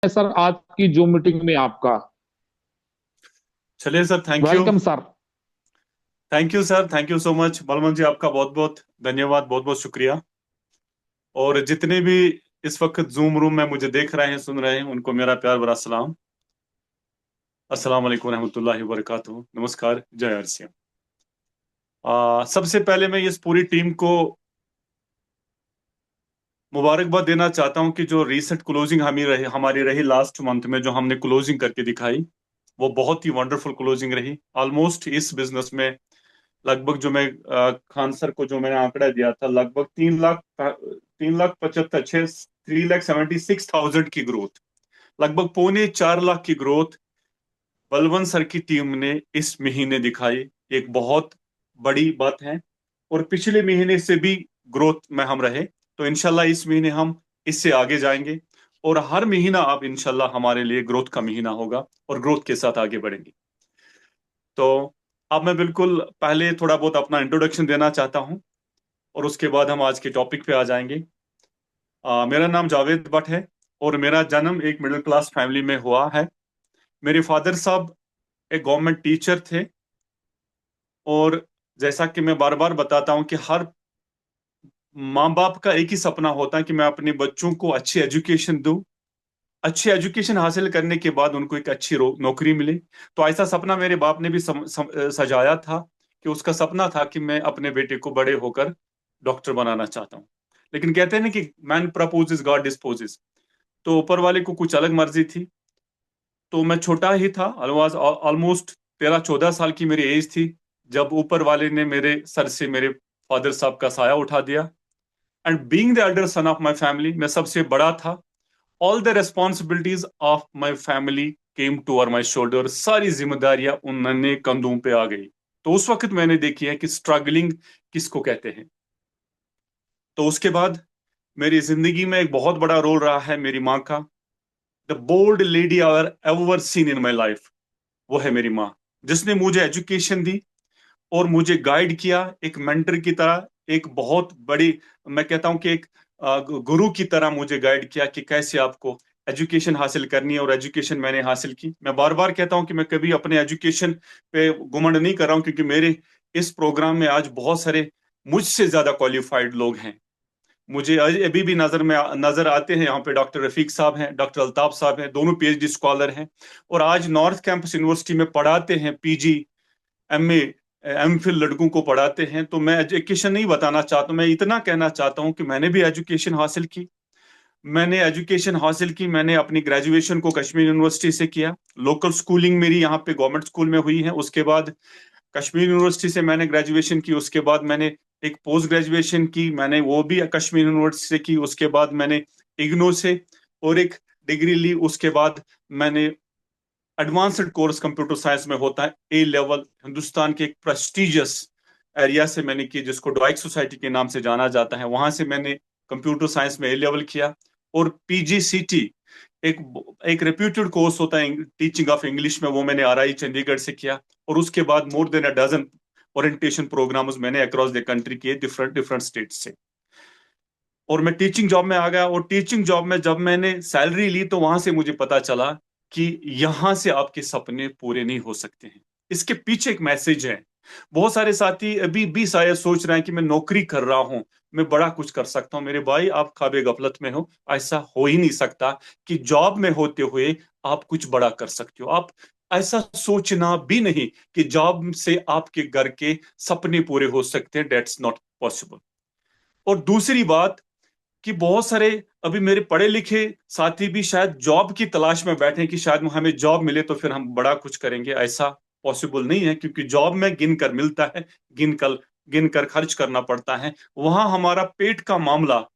Sir आज की zoom meeting में आपका चलिए sir, thank you. Welcome sir. Thank you sir, thank you so much Balwant ji, आपका बहुत बहुत धन्यवाद, बहुत बहुत शुक्रिया। और जितने भी इस वक्त जूम रूम में मुझे देख रहे हैं, सुन रहे हैं, उनको मेरा प्यार भरा सलाम। अस्सलाम वालेकुम रहमतुल्लाहि व बरकातुहू। नमस्कार, जय हरि सिंह। सबसे पहले मैं इस पूरी टीम को मुबारकबाद देना चाहता हूं कि जो रीसेट क्लोजिंग हमारी रही लास्ट मंथ में, जो हमने क्लोजिंग करके दिखाई, वो बहुत ही वंडरफुल क्लोजिंग रही। ऑलमोस्ट इस बिजनेस में लगभग जो मैं खान सर को जो मैंने आंकड़ा दिया था, लगभग 3,75 3,76,000 की ग्रोथ, लगभग पौने 4 लाख की ग्रोथ बलवंत सर की टीम ने इस महीने दिखाई। एक बहुत बड़ी बात है। और पिछले महीने से भी ग्रोथ में हम रहे, तो इंशाल्लाह इस महीने हम इससे आगे जाएंगे। और हर महीना अब इंशाल्लाह हमारे लिए ग्रोथ का महीना होगा और ग्रोथ के साथ आगे बढ़ेंगे। तो अब मैं बिल्कुल पहले थोड़ा बहुत अपना इंट्रोडक्शन देना चाहता हूं और उसके बाद हम आज के टॉपिक पे आ जाएंगे। मेरा नाम जावेद भट्ट है और मेरा जन्म एक मिडिल क्लास फैमिली में हुआ है। मेरे फादर साहब एक गवर्नमेंट टीचर थे। और जैसा कि मैं बार बार बताता हूं कि हर माँ बाप का एक ही सपना होता है कि मैं अपने बच्चों को अच्छी एजुकेशन दूं। अच्छी एजुकेशन हासिल करने के बाद उनको एक अच्छी नौकरी मिले। तो ऐसा सपना मेरे बाप ने भी सजाया था कि उसका सपना था कि मैं अपने बेटे को बड़े होकर डॉक्टर बनाना चाहता हूँ। लेकिन कहते हैं ना कि मैन प्रपोजेस गॉड डिस्पोजेस। तो ऊपर वाले को कुछ अलग मर्जी थी। तो मैं छोटा ही था, ऑलमोस्ट 13-14 साल की मेरी एज थी, जब ऊपर वाले ने मेरे सर से मेरे फादर साहब का साया उठा दिया। And being the elder son of my family, मैं सबसे बड़ा था। All the responsibilities of my family came to over my shoulder. सारी जिम्मेदारियां उन्होंने कंधों पे आ गई। तो उस वक्त मैंने देखी है कि स्ट्रगलिंग किसको कहते हैं। तो उसके बाद मेरी जिंदगी में एक बहुत बड़ा रोल रहा है मेरी माँ का। The bold lady our ever seen in my life, वो है मेरी माँ, जिसने मुझे एजुकेशन दी और मुझे गाइड किया एक मेंटर की तरह। एक बहुत बड़ी, मैं कहता हूं कि एक गुरु की तरह मुझे गाइड किया कि कैसे आपको एजुकेशन हासिल करनी है। और एजुकेशन मैंने हासिल की। मैं बार बार कहता हूं कि मैं कभी अपने एजुकेशन पे घुमंड नहीं कर रहा हूं, क्योंकि मेरे इस प्रोग्राम में आज बहुत सारे मुझसे ज्यादा क्वालिफाइड लोग हैं। मुझे अभी भी नजर आते हैं। यहाँ पे डॉक्टर रफीक साहब हैं, डॉक्टर अल्ताफ साहब हैं, दोनों पीएचडी स्कॉलर हैं। और आज नॉर्थ कैंपस यूनिवर्सिटी में पढ़ाते हैं, पीजी, एमए, एमफिल लड़कों को पढ़ाते हैं। तो मैं एजुकेशन नहीं बताना चाहता, मैं इतना कहना चाहता हूं कि मैंने भी एजुकेशन हासिल की। मैंने अपनी ग्रेजुएशन को कश्मीर यूनिवर्सिटी से किया। लोकल स्कूलिंग मेरी यहाँ पे गवर्नमेंट स्कूल में हुई है। उसके बाद कश्मीर यूनिवर्सिटी से मैंने ग्रेजुएशन की। उसके बाद मैंने एक पोस्ट ग्रेजुएशन की, मैंने वो भी कश्मीर यूनिवर्सिटी से की। उसके बाद मैंने इग्नो से और एक डिग्री ली। उसके बाद मैंने एडवांस्ड कोर्स कंप्यूटर साइंस में होता है, ए लेवल, हिंदुस्तान के एक प्रेस्टिजियस एरिया से मैंने की, जिसको डॉइक सोसाइटी के नाम से जाना जाता है। वहां से मैंने कंप्यूटर साइंस में ए लेवल किया। और पीजीसीटी, एक एक रेप्यूटेड कोर्स होता है टीचिंग ऑफ इंग्लिश में, वो मैंने आरआई चंडीगढ़ से किया। और उसके बाद more than a dozen orientation programs मैंने अक्रॉस द कंट्री किए, डिफरेंट डिफरेंट स्टेट से। और मैं टीचिंग जॉब में आ गया। और टीचिंग जॉब में जब मैंने सैलरी ली, तो वहां से मुझे पता चला कि यहां से आपके सपने पूरे नहीं हो सकते हैं। इसके पीछे एक मैसेज है। बहुत सारे साथी अभी भी शायद सोच रहे हैं कि मैं नौकरी कर रहा हूं, मैं बड़ा कुछ कर सकता हूं। मेरे भाई, आप ख्वाबे गफलत में हो। ऐसा हो ही नहीं सकता कि जॉब में होते हुए आप कुछ बड़ा कर सकते हो। आप ऐसा सोचना भी नहीं कि जॉब से आपके घर के सपने पूरे हो सकते हैं। Dates not possible. और दूसरी बात कि बहुत सारे अभी मेरे पढ़े लिखे साथी भी शायद जॉब की तलाश में बैठे हैं कि शायद हमें जॉब मिले तो फिर हम बड़ा कुछ करेंगे। ऐसा पॉसिबल नहीं है, क्योंकि जॉब में गिन कर मिलता है, गिन कर खर्च करना पड़ता है। वहां हमारा पेट का मामला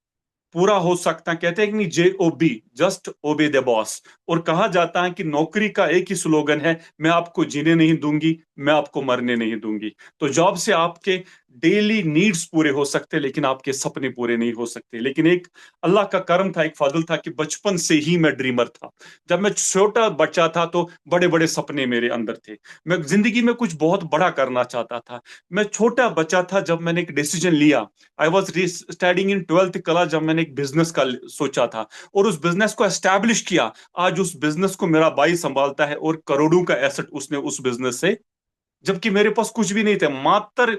पूरा हो सकता है। कहते हैं कि नहीं, JOB, just obey the boss. और कहा जाता है कि नौकरी का एक ही स्लोगन है, मैं आपको जीने नहीं दूंगी, मैं आपको मरने नहीं दूंगी। तो जॉब से आपके डेली नीड्स पूरे हो सकते लेकिन आपके सपने पूरे नहीं हो सकते। लेकिन एक अल्लाह का करम था, एक फजल था कि बचपन से ही मैं ड्रीमर था। जब मैं छोटा बच्चा था तो बड़े बड़े सपने मेरे अंदर थे। मैं जिंदगी में कुछ बहुत बड़ा करना चाहता था। मैं छोटा बच्चा था जब मैंने एक डिसीजन लिया। I was studying in 12th class जब मैंने एक बिजनेस का सोचा था और उस बिजनेस को एस्टैब्लिश किया। आज उस बिजनेस को मेरा भाई संभालता है और करोड़ों का एसेट उसने उस बिजनेस से, जबकि मेरे पास कुछ भी नहीं था। मात्र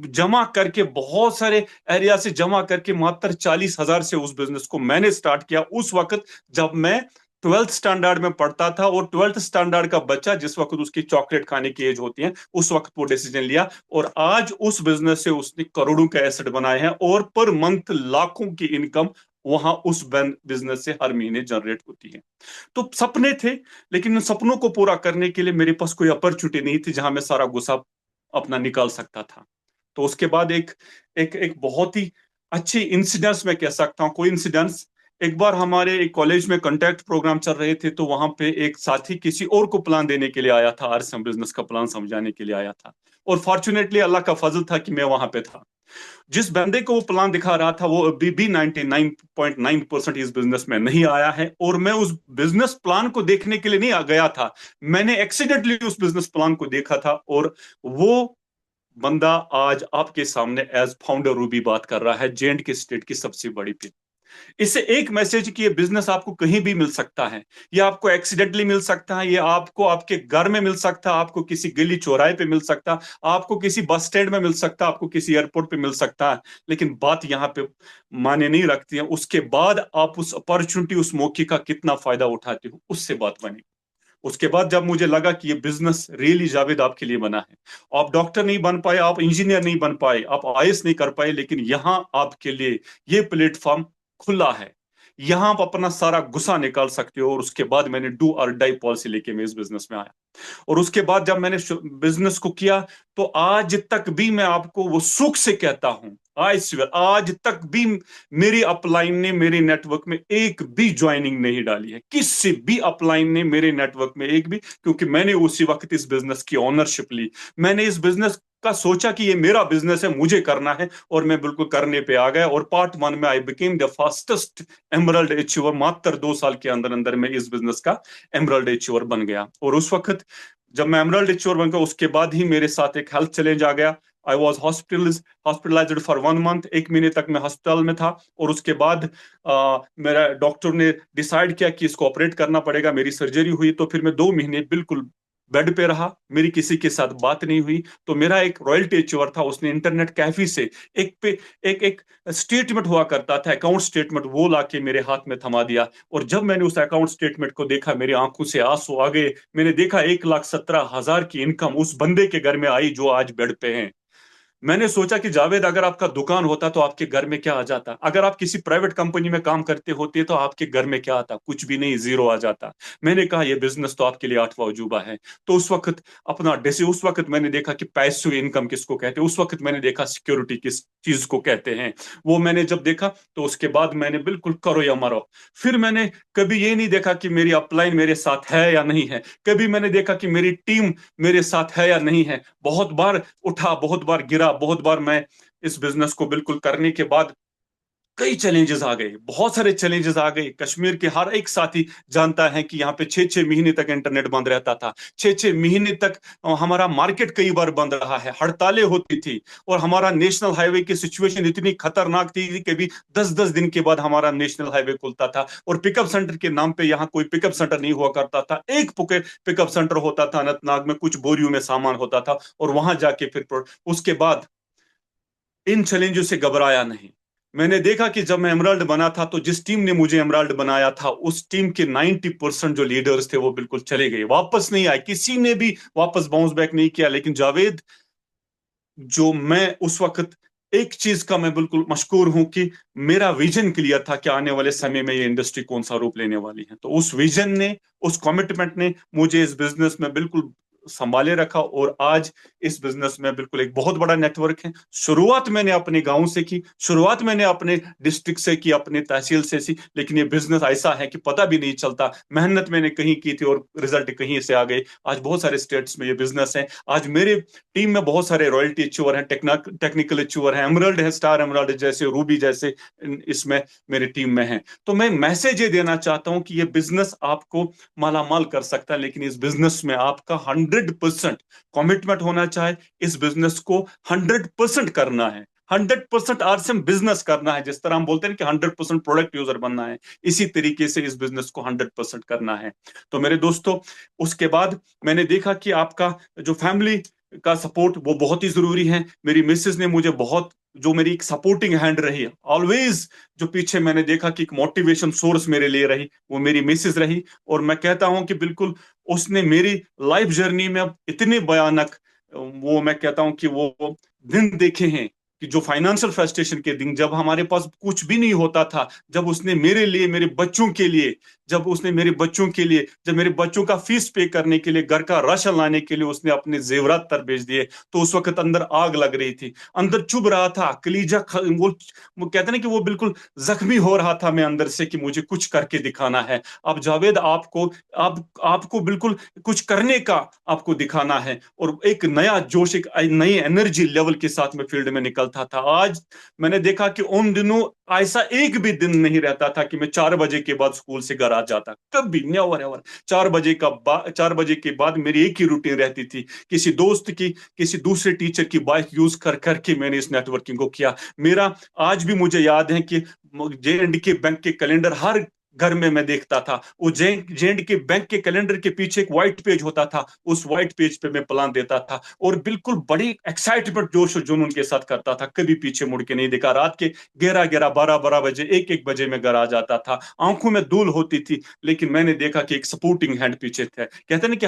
जमा करके, बहुत सारे एरिया से जमा करके मात्र 40,000 से उस बिजनेस को मैंने स्टार्ट किया उस वक्त जब मैं 12th स्टैंडर्ड में पढ़ता था। और 12th स्टैंडर्ड का बच्चा जिस वक्त उसकी चॉकलेट खाने की एज होती है, उस वक्त वो डिसीजन लिया और आज उस बिजनेस से उसने करोड़ों के एसेट बनाए हैं और पर मंथ लाखों की इनकम वहां उस बिजनेस से हर महीने जनरेट होती है। तो सपने थे, लेकिन उन सपनों को पूरा करने के लिए मेरे पास कोई अपॉर्चुनिटी नहीं थी जहां मैं सारा गुस्सा अपना निकाल सकता था। तो उसके बाद एक एक एक बहुत ही अच्छी इंसिडेंस मैं कह सकता हूँ, कोई इंसिडेंस। एक बार हमारे एक कॉलेज में कंटेक्ट प्रोग्राम चल रहे थे तो वहां पे एक साथी किसी और को प्लान देने के लिए आया था, आरएसएम बिजनेस का प्लान समझाने के लिए आया था। और फॉर्चुनेटली अल्लाह का फजल था कि मैं वहां पे था। जिस बंदे को वो प्लान दिखा रहा था वो अभी भी 99.9% इस बिजनेस में नहीं आया है। और मैं उस बिजनेस प्लान को देखने के लिए नहीं आ गया था, मैंने एक्सीडेंटली उस बिजनेस प्लान को देखा था। और वो बंदा आज आपके सामने एज फाउंडर रूबी बात कर रहा है, जे एंड के स्टेट की सबसे बड़ी। इससे एक मैसेज कि ये बिजनेस आपको कहीं भी मिल सकता है। ये आपको एक्सीडेंटली मिल सकता है, ये आपको आपके घर में मिल सकता है, आपको किसी गली चौराहे पे मिल सकता है, आपको किसी बस स्टैंड में मिल सकता है, आपको किसी एयरपोर्ट पे मिल सकता है। लेकिन बात यहाँ पे माने नहीं रखती है, उसके बाद आप उस अपॉर्चुनिटी, उस मौके का कितना फायदा उठाते हो, उससे बात बनी। उसके बाद जब मुझे लगा कि ये बिजनेस रियली जावेद आपके लिए बना है, आप डॉक्टर नहीं बन पाए, आप इंजीनियर नहीं बन पाए, आप आईएएस नहीं कर पाए, लेकिन यहां आपके लिए ये प्लेटफॉर्म खुला है। यहां आप अपना सारा गुस्सा निकाल सकते हो। और उसके बाद मैंने डू और डाई पॉलिसी लेके मैं इस बिजनेस में आया। और उसके बाद जब मैंने बिजनेस को किया तो आज तक भी मैं आपको वो सुख से कहता हूं, आई स्वेयर, आज तक भी मेरी अपलाइन ने मेरे नेटवर्क में एक भी ज्वाइनिंग नहीं डाली है, किसी भी अपलाइन ने मेरे नेटवर्क में एक भी, क्योंकि मैंने उसी वक्त इस बिजनेस की ओनरशिप ली। मैंने इस बिजनेस का सोचा कि ये मेरा बिजनेस है, मुझे करना है, और मैं बिल्कुल करने पे आ गया। और पार्ट 1 में I became the fastest emerald achiever. मात्र 2 साल के अंदर अंदर में इस बिजनेस का एमरल्ड अचीवर बन गया। और उस वक्त जब मैं एमरल्ड अचीवर बन गया उसके बाद ही मेरे साथ एक हेल्थ चैलेंज आ गया। I was hospitalised for 1 month, 1 महीने तक मैं हॉस्पिटल में था। और उसके बाद मेरा डॉक्टर ने डिसाइड किया कि इसको ऑपरेट करना पड़ेगा। मेरी सर्जरी हुई तो फिर मैं 2 महीने बिल्कुल बेड पे रहा, मेरी किसी के साथ बात नहीं हुई। तो मेरा एक रॉयल्टी अचीवर था, उसने इंटरनेट कैफे से एक पे एक स्टेटमेंट हुआ करता था, अकाउंट स्टेटमेंट, वो लाके मेरे हाथ में थमा दिया। और जब मैंने उस अकाउंट स्टेटमेंट को देखा मेरी आंखों से आंसू आ गए। मैंने देखा 1,17,000 की इनकम उस बंदे के घर में आई जो आज बेड पे है। मैंने सोचा कि जावेद, अगर आपका दुकान होता तो आपके घर में क्या आ जाता, अगर आप किसी प्राइवेट कंपनी में काम करते होते तो आपके घर में क्या आता, कुछ भी नहीं, जीरो आ जाता। मैंने कहा यह बिजनेस तो आपके लिए 8वां अजूबा है। तो उस वक्त अपना डेसी, उस वक्त मैंने देखा कि पैसिव इनकम किसको कहते हैं, उस वक्त मैंने देखा सिक्योरिटी किस चीज को कहते हैं। वो मैंने जब देखा तो उसके बाद मैंने बिल्कुल करो या मरो। फिर मैंने कभी ये नहीं देखा कि मेरी अपलाइन मेरे साथ है या नहीं है, कभी मैंने देखा कि मेरी टीम मेरे साथ है या नहीं है। बहुत बार उठा, बहुत बार गिरा, बहुत बार मैं इस बिजनेस को बिल्कुल करने के बाद कई चैलेंजेस आ गए, बहुत सारे चैलेंजेस आ गए। कश्मीर के हर एक साथी जानता है कि यहाँ पे 6-6 महीने तक इंटरनेट बंद रहता था, 6-6 महीने तक हमारा मार्केट कई बार बंद रहा है, हड़तालें होती थी। और हमारा नेशनल हाईवे की सिचुएशन इतनी खतरनाक थी कि कभी 10-10 दिन के बाद हमारा नेशनल हाईवे खुलता था। और पिकअप सेंटर के नाम पे यहाँ कोई पिकअप सेंटर नहीं हुआ करता था। एक पिकअप सेंटर होता था अनंतनाग में, कुछ बोरियों में सामान होता था, और वहां जाके फिर उसके बाद इन चैलेंजों से घबराया नहीं। मैंने देखा कि जब मैं एमराल्ड बना था तो जिस टीम ने मुझे एमराल्ड बनाया था उस टीम के 90% जो लीडर्स थे वो बिल्कुल चले गए, वापस नहीं आए, किसी ने भी वापस बाउंस बैक नहीं किया। लेकिन जावेद, जो मैं उस वक्त, एक चीज का मैं बिल्कुल मशकूर हूं कि मेरा विजन क्लियर था कि आने वाले समय में ये इंडस्ट्री कौन सा रूप लेने वाली है। तो उस विजन ने, उस कमिटमेंट ने मुझे इस बिजनेस में बिल्कुल संभाले रखा और आज इस बिजनेस में बिल्कुल एक बहुत बड़ा नेटवर्क है। शुरुआत मैंने अपने गांव से की, शुरुआत मैंने अपने डिस्ट्रिक्ट से की, अपने तहसील से की, लेकिन ये बिजनेस ऐसा है कि पता भी नहीं चलता मेहनत मैंने कहीं की थी और रिजल्ट कहीं से आ गए। आज बहुत सारे स्टेट्स में ये बिजनेस है। आज मेरे टीम में बहुत सारे रॉयल्टी अचीवर हैं, टेक्निकल अचीवर हैं, एमरल्ड है, स्टार एमरल्ड जैसे, रूबी जैसे इसमें मेरी टीम में है। तो मैं मैसेज ये देना चाहता हूं कि ये बिजनेस आपको मालामाल कर सकता है, लेकिन इस बिजनेस में आपका 100% कमिटमेंट होना चाहिए। इस बिजनेस को 100% करना है, 100% आरसीएम बिजनेस करना है। जिस तरह हम बोलते हैं कि 100% प्रोडक्ट यूजर बनना है, इसी तरीके से इस बिजनेस को 100% करना है। तो मेरे दोस्तों, उसके बाद मैंने देखा कि आपका जो फैमिली का सपोर्ट वो बहुत ही जरूरी है। मेरी मिसेज ने मुझे बहुत, जो मेरी एक सपोर्टिंग हैंड रही ऑलवेज, जो पीछे मैंने देखा कि एक मोटिवेशन सोर्स मेरे लिए रही, वो मेरी मिसेज रही। और मैं कहता हूं कि बिल्कुल उसने मेरी लाइफ जर्नी में अब इतने भयानक, वो मैं कहता हूं कि वो दिन देखे हैं कि जो फाइनेंशियल फ्रस्ट्रेशन के दिन, जब हमारे पास कुछ भी नहीं होता था, जब उसने मेरे लिए, मेरे बच्चों के लिए, जब उसने मेरे बच्चों के लिए, जब मेरे बच्चों का फीस पे करने के लिए, घर का राशन लाने के लिए उसने अपने जेवरात तर बेच दिए, तो उस वक्त अंदर आग लग रही थी, अंदर चुभ रहा था, कलीजा वो कहते हैं ना कि वो बिल्कुल जख्मी हो रहा था मैं अंदर से कि मुझे कुछ करके दिखाना है। अब जावेद, आपको बिल्कुल कुछ करने का आपको दिखाना है। और एक नया जोश, एक नई एनर्जी लेवल के साथ में फील्ड में निकलता था। आज मैंने देखा कि उन दिनों ऐसा एक भी दिन नहीं रहता था कि मैं 4 बजे के बाद स्कूल से घर आ जाता, कभी नेवर एवर। 4 बजे के बाद मेरी एक ही रूटीन रहती थी, किसी दोस्त की, किसी दूसरे टीचर की बाइक यूज कर करके मैंने इस नेटवर्किंग को किया। मेरा आज भी मुझे याद है कि जे एंड के बैंक के कैलेंडर हर घर में मैं देखता था। वो जेएंड के बैंक के कैलेंडर के पीछे एक व्हाइट पेज होता था, उस व्हाइट पेज पे मैं प्लान देता था और बिल्कुल बड़ी एक्साइटमेंट, जोश और जुनून के साथ करता था। कभी पीछे मुड़ के नहीं देखा। रात के 11-11, 12-12 बजे, 1-1 बजे में घर आ जाता था, आंखों में धूल होती थी, लेकिन मैंने देखा कि एक सपोर्टिंग हैंड पीछे थे। कहते हैं ना कि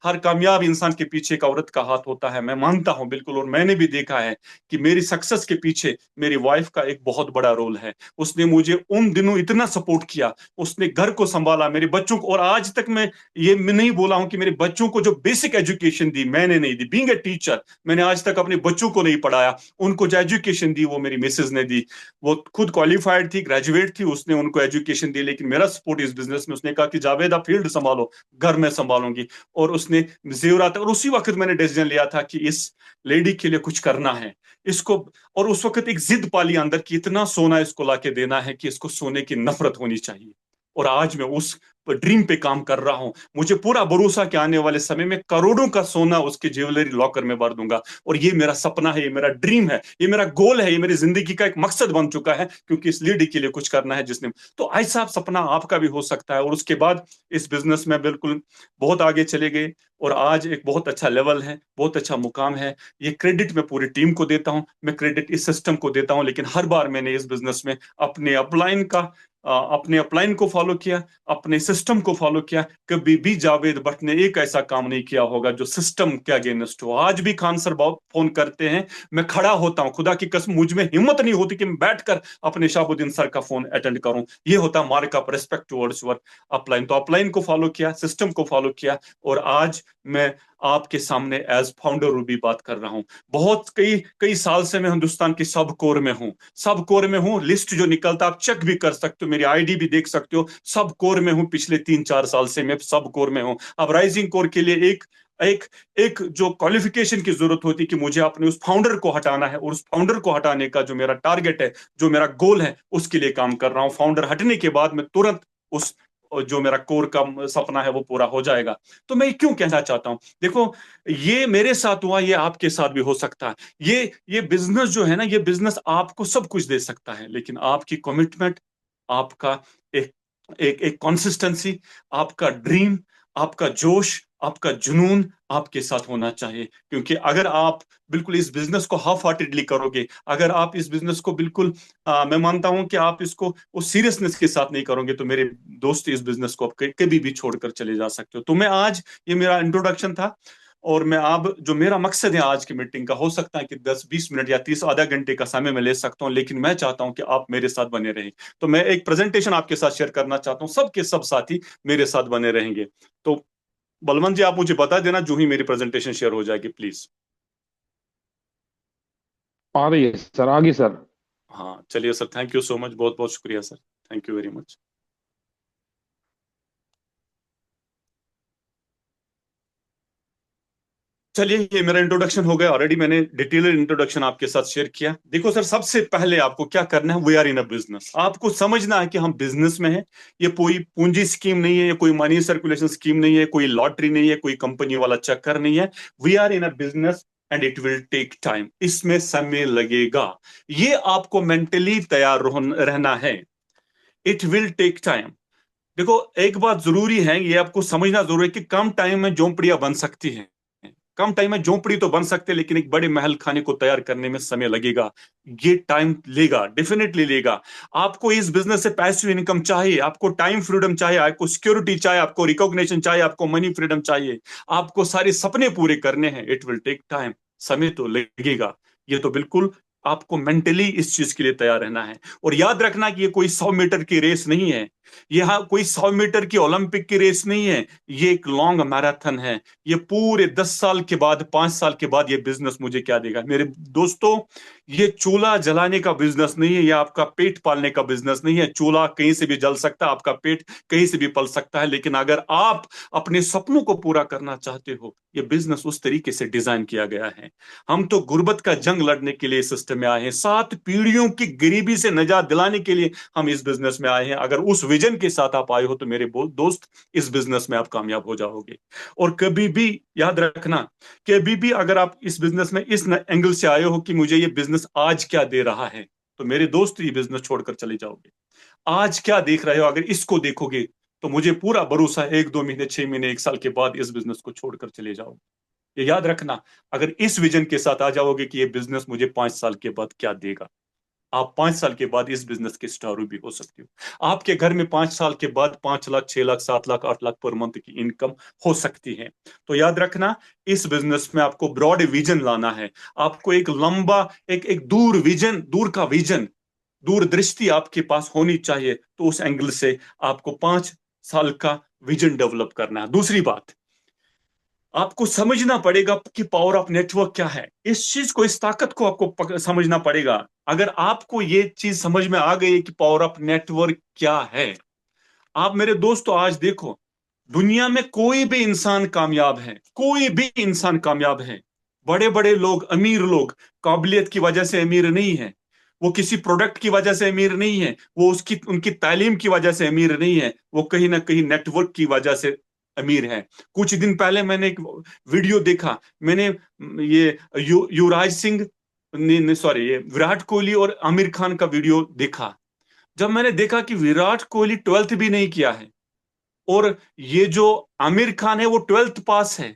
हर कामयाब इंसान के पीछे एक औरत का हाथ होता है। मैं मानता हूं बिल्कुल, और मैंने भी देखा है कि मेरी सक्सेस के पीछे मेरी वाइफ का एक बहुत बड़ा रोल है। उसने मुझे उन दिनों इतना सपोर्ट किया, उसने घर को संभाला, मेरे बच्चों को। और आज तक मैं नहीं बोला हूं कि मेरे बच्चों को जो बेसिक एजुकेशन दी मैंने नहीं दी। बीइंग ए टीचर, मैंने आज तक अपने बच्चों को नहीं पढ़ाया, उनको जो एजुकेशन दी वो मेरी मिसेज ने दी। वो खुद क्वालिफाइड थी, ग्रेजुएट थी, उसने उनको एजुकेशन दी। लेकिन मेरा सपोर्ट इस बिजनेस में, उसने कहा कि जावेद आप फील्ड संभालो, घर में संभालूंगी। और उसने जेवरात, और उसी वक्त मैंने डिसीजन लिया था कि इस लेडी के लिए कुछ करना है इसको। और उस वक्त एक जिद पाली अंदर कि इतना सोना इसको लाके देना है कि इसको सोने की नफरत होनी चाहिए। और आज मैं उस ड्रीम पे काम कर रहा हूं। मुझे पूरा भरोसा कि आने वाले समय में करोड़ों का सोना उसके ज्वेलरी लॉकर में भर दूंगा। और ये मेरा सपना है, ये मेरा ड्रीम है, ये मेरा गोल है, ये मेरी जिंदगी का एक मकसद बन चुका है, क्योंकि इस लेडी के लिए कुछ करना है जिसने। तो ऐसा सपना आपका भी हो सकता है। और उसके बाद इस बिजनेस में बिल्कुल बहुत आगे चले गए और आज एक बहुत अच्छा लेवल है, बहुत अच्छा मुकाम है। ये क्रेडिट मैं पूरी टीम को देता हूं, मैं क्रेडिट इस सिस्टम को देता हूं। लेकिन हर बार मैंने इस बिजनेस में अपने अपलाइन को फॉलो किया, अपने सिस्टम को फॉलो किया। कभी भी जावेद भट्ट ने एक ऐसा काम नहीं किया होगा जो सिस्टम के अगेंस्ट हो। आज भी खान सर बहुत फोन करते हैं, मैं खड़ा होता हूं, खुदा की कसम मुझ में हिम्मत नहीं होती कि मैं बैठकर अपने शाहबुद्दीन सर का फोन अटेंड करूं। ये होता mark of respect towards your upline. तो अपलाइन को फॉलो किया, सिस्टम को फॉलो किया, और आज मैं आपके सामने एज फाउंडर रूबी बात कर रहा हूं। बहुत कई कई साल से मैं हिंदुस्तान के सब कोर में हूं, सब कोर में हूं। लिस्ट जो निकलता आप चेक भी कर सकते हो, मेरी आईडी भी देख सकते हो। सब कोर में हूं, पिछले 3-4 साल से मैं सब कोर में हूं। अब राइजिंग कोर के लिए एक एक एक जो क्वालिफिकेशन की जरूरत होती कि मुझे अपने उस फाउंडर को हटाना है, और उस फाउंडर को हटाने का जो मेरा टारगेट है, जो मेरा गोल है, उसके लिए काम कर रहा हूं। फाउंडर हटने के बाद मैं तुरंत उस जो मेरा कोर का सपना है वो पूरा हो जाएगा। तो मैं क्यों कहना चाहता हूं, देखो, ये मेरे साथ हुआ, ये आपके साथ भी हो सकता है। ये बिजनेस जो है ना, ये बिजनेस आपको सब कुछ दे सकता है, लेकिन आपकी कमिटमेंट, आपका एक एक एक कंसिस्टेंसी, आपका ड्रीम, आपका जोश, आपका जुनून आपके साथ होना चाहिए। क्योंकि अगर आप बिल्कुल इस बिजनेस को हाफ हार्टेडली करोगे, अगर आप इस बिजनेस को बिल्कुल मैं मानता हूं कि आप इसको उस सीरियसनेस के साथ नहीं करोगे, तो मेरे दोस्त इस बिजनेस को आप कभी भी छोड़कर चले जा सकते हो। तो मैं आज, ये मेरा इंट्रोडक्शन था, और मैं अब जो मेरा मकसद है आज की मीटिंग का, हो सकता है कि 10-20 मिनट या 30 आधा घंटे का समय मैं ले सकता हूं, लेकिन मैं चाहता हूं कि आप मेरे साथ बने रहें। तो मैं एक प्रेजेंटेशन आपके साथ शेयर करना चाहता हूं, सबके सब साथी मेरे साथ बने रहेंगे। तो बलवंत जी, आप मुझे बता देना जो ही मेरी प्रेजेंटेशन शेयर हो जाएगी, प्लीज। आ रही है सर, आगे सर। हाँ चलिए sir, thank you so much, बहुत बहुत शुक्रिया sir. Thank you very much. चलिए, ये मेरा इंट्रोडक्शन हो गया। ऑलरेडी मैंने डिटेल्ड इंट्रोडक्शन आपके साथ शेयर किया। देखो सर, सबसे पहले आपको क्या करना है, we are in a business. आपको समझना है कि हम बिजनेस में हैं। ये कोई पूंजी स्कीम नहीं है, ये कोई मनी सर्कुलेशन स्कीम नहीं है, कोई लॉटरी नहीं है, कोई कंपनी वाला चक्कर नहीं है। We are in a business and it will take time. इसमें समय लगेगा। ये आपको मेंटली तैयार रहना है। It will take time. देखो, एक बात जरूरी है, ये आपको समझना जरूरी है कि कम टाइम में झोंपड़ियां बन सकती हैं। कम टाइम में झोंपड़ी तो बन सकते हैं, लेकिन एक बड़े महल खाने को तैयार करने में समय लगेगा। ये टाइम लेगा, डेफिनेटली लेगा। आपको इस बिजनेस से पैसिव इनकम चाहिए, आपको टाइम फ्रीडम चाहिए, आपको सिक्योरिटी चाहिए, आपको रिकॉग्निशन चाहिए, आपको मनी फ्रीडम चाहिए, आपको सारे सपने पूरे करने हैं। It will take time. समय तो लगेगा। ये तो बिल्कुल आपको मेंटली इस चीज के लिए तैयार रहना है। और याद रखना कि ये कोई 100 मीटर की रेस नहीं है। यह कोई 100 मीटर की ओलंपिक की रेस नहीं है। ये एक लॉन्ग मैराथन है। ये पूरे 10 साल के बाद, 5 साल के बाद ये बिजनेस मुझे क्या देगा मेरे दोस्तों। ये चूल्हा जलाने का बिजनेस नहीं है, ये आपका पेट पालने का बिजनेस नहीं है। चूल्हा कहीं से भी जल सकता है, आपका पेट कहीं से भी पल सकता है, लेकिन अगर आप अपने सपनों को पूरा करना चाहते हो, ये बिजनेस उस तरीके से डिजाइन किया गया है। हम तो गुर्बत का जंग लड़ने के लिए इस सिस्टम में आए हैं, 7 पीढ़ियों की गरीबी से निजात दिलाने के लिए हम इस बिजनेस में आए हैं। अगर उस विजन के साथ आप आए हो तो मेरे दोस्त, इस बिजनेस में आप कामयाब हो जाओगे। और कभी भी याद रखना, कभी भी अगर आप इस बिजनेस में इस एंगल से आए हो कि मुझे ये बिजनेस आज क्या दे रहा है, तो मेरे दोस्त ये बिजनेस छोड़कर चले जाओगे। आज क्या देख रहे हो, अगर इसको देखोगे तो मुझे पूरा भरोसा है, 1-2 महीने, 6 महीने, 1 साल के बाद इस बिजनेस को छोड़कर चले जाओगे। ये याद रखना। अगर इस विजन के साथ आ जाओगे कि ये बिजनेस मुझे 5 साल के बाद क्या देगा, आप 5 साल के बाद इस बिजनेस के स्टारू भी हो सकते हो। आपके घर में 5 साल के बाद 5 लाख, 6 लाख, 7 लाख, 8 लाख पर मंथ की इनकम हो सकती है। तो याद रखना, इस बिजनेस में आपको ब्रॉड विजन लाना है। आपको एक लंबा, एक दूर विजन, दूर का विजन, दूरदृष्टि आपके पास होनी चाहिए। तो उस एंगल से आपको 5 साल का विजन डेवलप करना है। दूसरी बात, आपको समझना पड़ेगा कि पावर ऑफ नेटवर्क क्या है। इस चीज को, इस ताकत को आपको समझना पड़ेगा। अगर आपको ये चीज समझ में आ गई कि पावर ऑफ नेटवर्क क्या है, आप मेरे दोस्तों आज देखो, दुनिया में कोई भी इंसान कामयाब है, कोई भी इंसान कामयाब है। बड़े बड़े लोग, अमीर लोग, काबिलियत की वजह से अमीर नहीं है। वो किसी प्रोडक्ट की वजह से अमीर नहीं है, वो उसकी उनकी तालीम की वजह से अमीर नहीं है, वो कहीं ना कहीं नेटवर्क की वजह से अमीर है। कुछ दिन पहले मैंने एक वीडियो देखा। मैंने ये युवराज सिंह, सॉरी, ये विराट कोहली और आमिर खान का वीडियो देखा। जब मैंने देखा कि विराट कोहली 12th भी नहीं किया है, और ये जो आमिर खान है वो 12th पास है,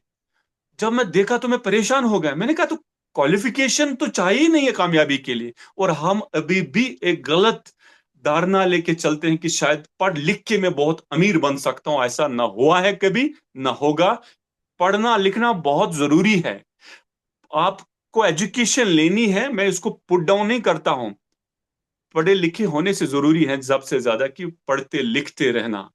जब मैं देखा तो मैं परेशान हो गया। मैंने कहा, तो क्वालिफिकेशन तो चाहिए ही नहीं है कामयाबी के लिए, और हम अभी भी एक गलत धारणा लेके चलते हैं कि शायद पढ़ लिख के मैं बहुत अमीर बन सकता हूं। ऐसा ना हुआ है कभी, ना होगा। पढ़ना लिखना बहुत जरूरी है। आपको एजुकेशन लेनी है, मैं इसको पुट डाउन नहीं करता हूं। पढ़े लिखे होने से जरूरी है सबसे ज्यादा कि पढ़ते लिखते रहना।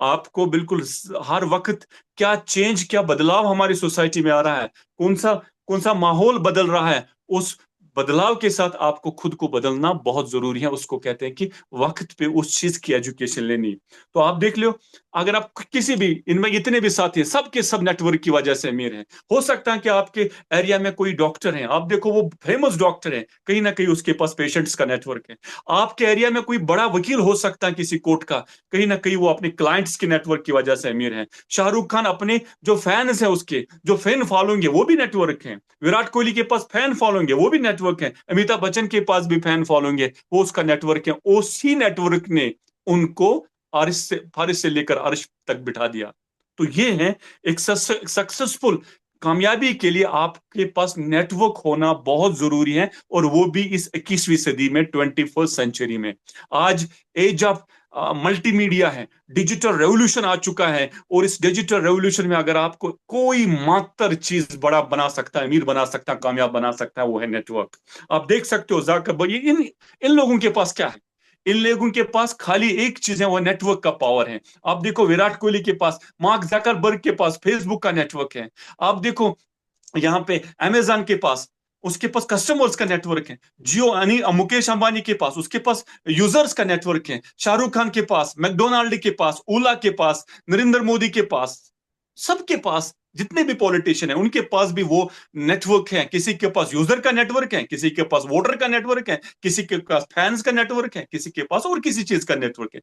आपको बिल्कुल हर वक्त क्या चेंज, क्या बदलाव हमारी सोसाइटी में आ रहा है, कौन सा माहौल बदल रहा है, उस बदलाव के साथ आपको खुद को बदलना बहुत जरूरी है। उसको कहते हैं कि वक्त पे उस चीज की एजुकेशन लेनी। तो आप देख लो, अगर आप किसी भी, इनमें इतने भी साथी हैं, सब के सब नेटवर्क की वजह से अमीर हैं। हो सकता है कि आपके एरिया में कोई डॉक्टर है, आप देखो वो फेमस डॉक्टर है, कहीं ना कहीं उसके पास पेशेंट्स का नेटवर्क है। आपके एरिया में कोई बड़ा वकील हो सकता है किसी कोर्ट का, कहीं ना कहीं वो अपने क्लाइंट्स के नेटवर्क की वजह से अमीर है। शाहरुख खान अपने जो फैंस हैं, उसके जो फैन फॉलोइंग है, वो भी नेटवर्क है। विराट कोहली के पास फैन फॉलोइंग है, वो भी नेटवर्क है। अमिताभ बच्चन के पास भी फैन फॉलोइंग है, वो उसका नेटवर्क है। उसी नेटवर्क ने उनको फारिश से लेकर अर्श तक बिठा दिया। तो ये है एक सक्सेसफुल कामयाबी के लिए आपके पास नेटवर्क होना बहुत जरूरी है, और वो भी इस 21वीं सदी में, 21st सेंचुरी में। आज एज ऑफ मल्टीमीडिया है, डिजिटल रेवोल्यूशन आ चुका है। और इस डिजिटल रेवोल्यूशन में अगर आपको कोई मात्र चीज बड़ा बना सकता है, अमीर बना सकता है, कामयाब बना सकता है, वो है नेटवर्क। आप देख सकते हो जाकर इन इन लोगों के पास क्या है। इन लोगों के पास खाली एक चीज है, वो नेटवर्क का पावर है। आप देखो विराट कोहली के पास, मार्क जकरबर्ग के पास फेसबुक का नेटवर्क है। आप देखो यहाँ पे अमेजन के पास, उसके पास कस्टमर्स का नेटवर्क है। जियो यानी मुकेश अंबानी के पास, उसके पास यूजर्स का नेटवर्क है। शाहरुख खान के पास, मैकडोनाल्ड के पास, ओला के पास, नरेंद्र मोदी के पास, सबके पास, जितने भी पॉलिटिशियन है उनके पास भी वो नेटवर्क है। किसी के पास यूजर का नेटवर्क है, किसी के पास वोटर का नेटवर्क है, किसी के पास फैंस का नेटवर्क है, किसी के पास और किसी चीज का नेटवर्क है।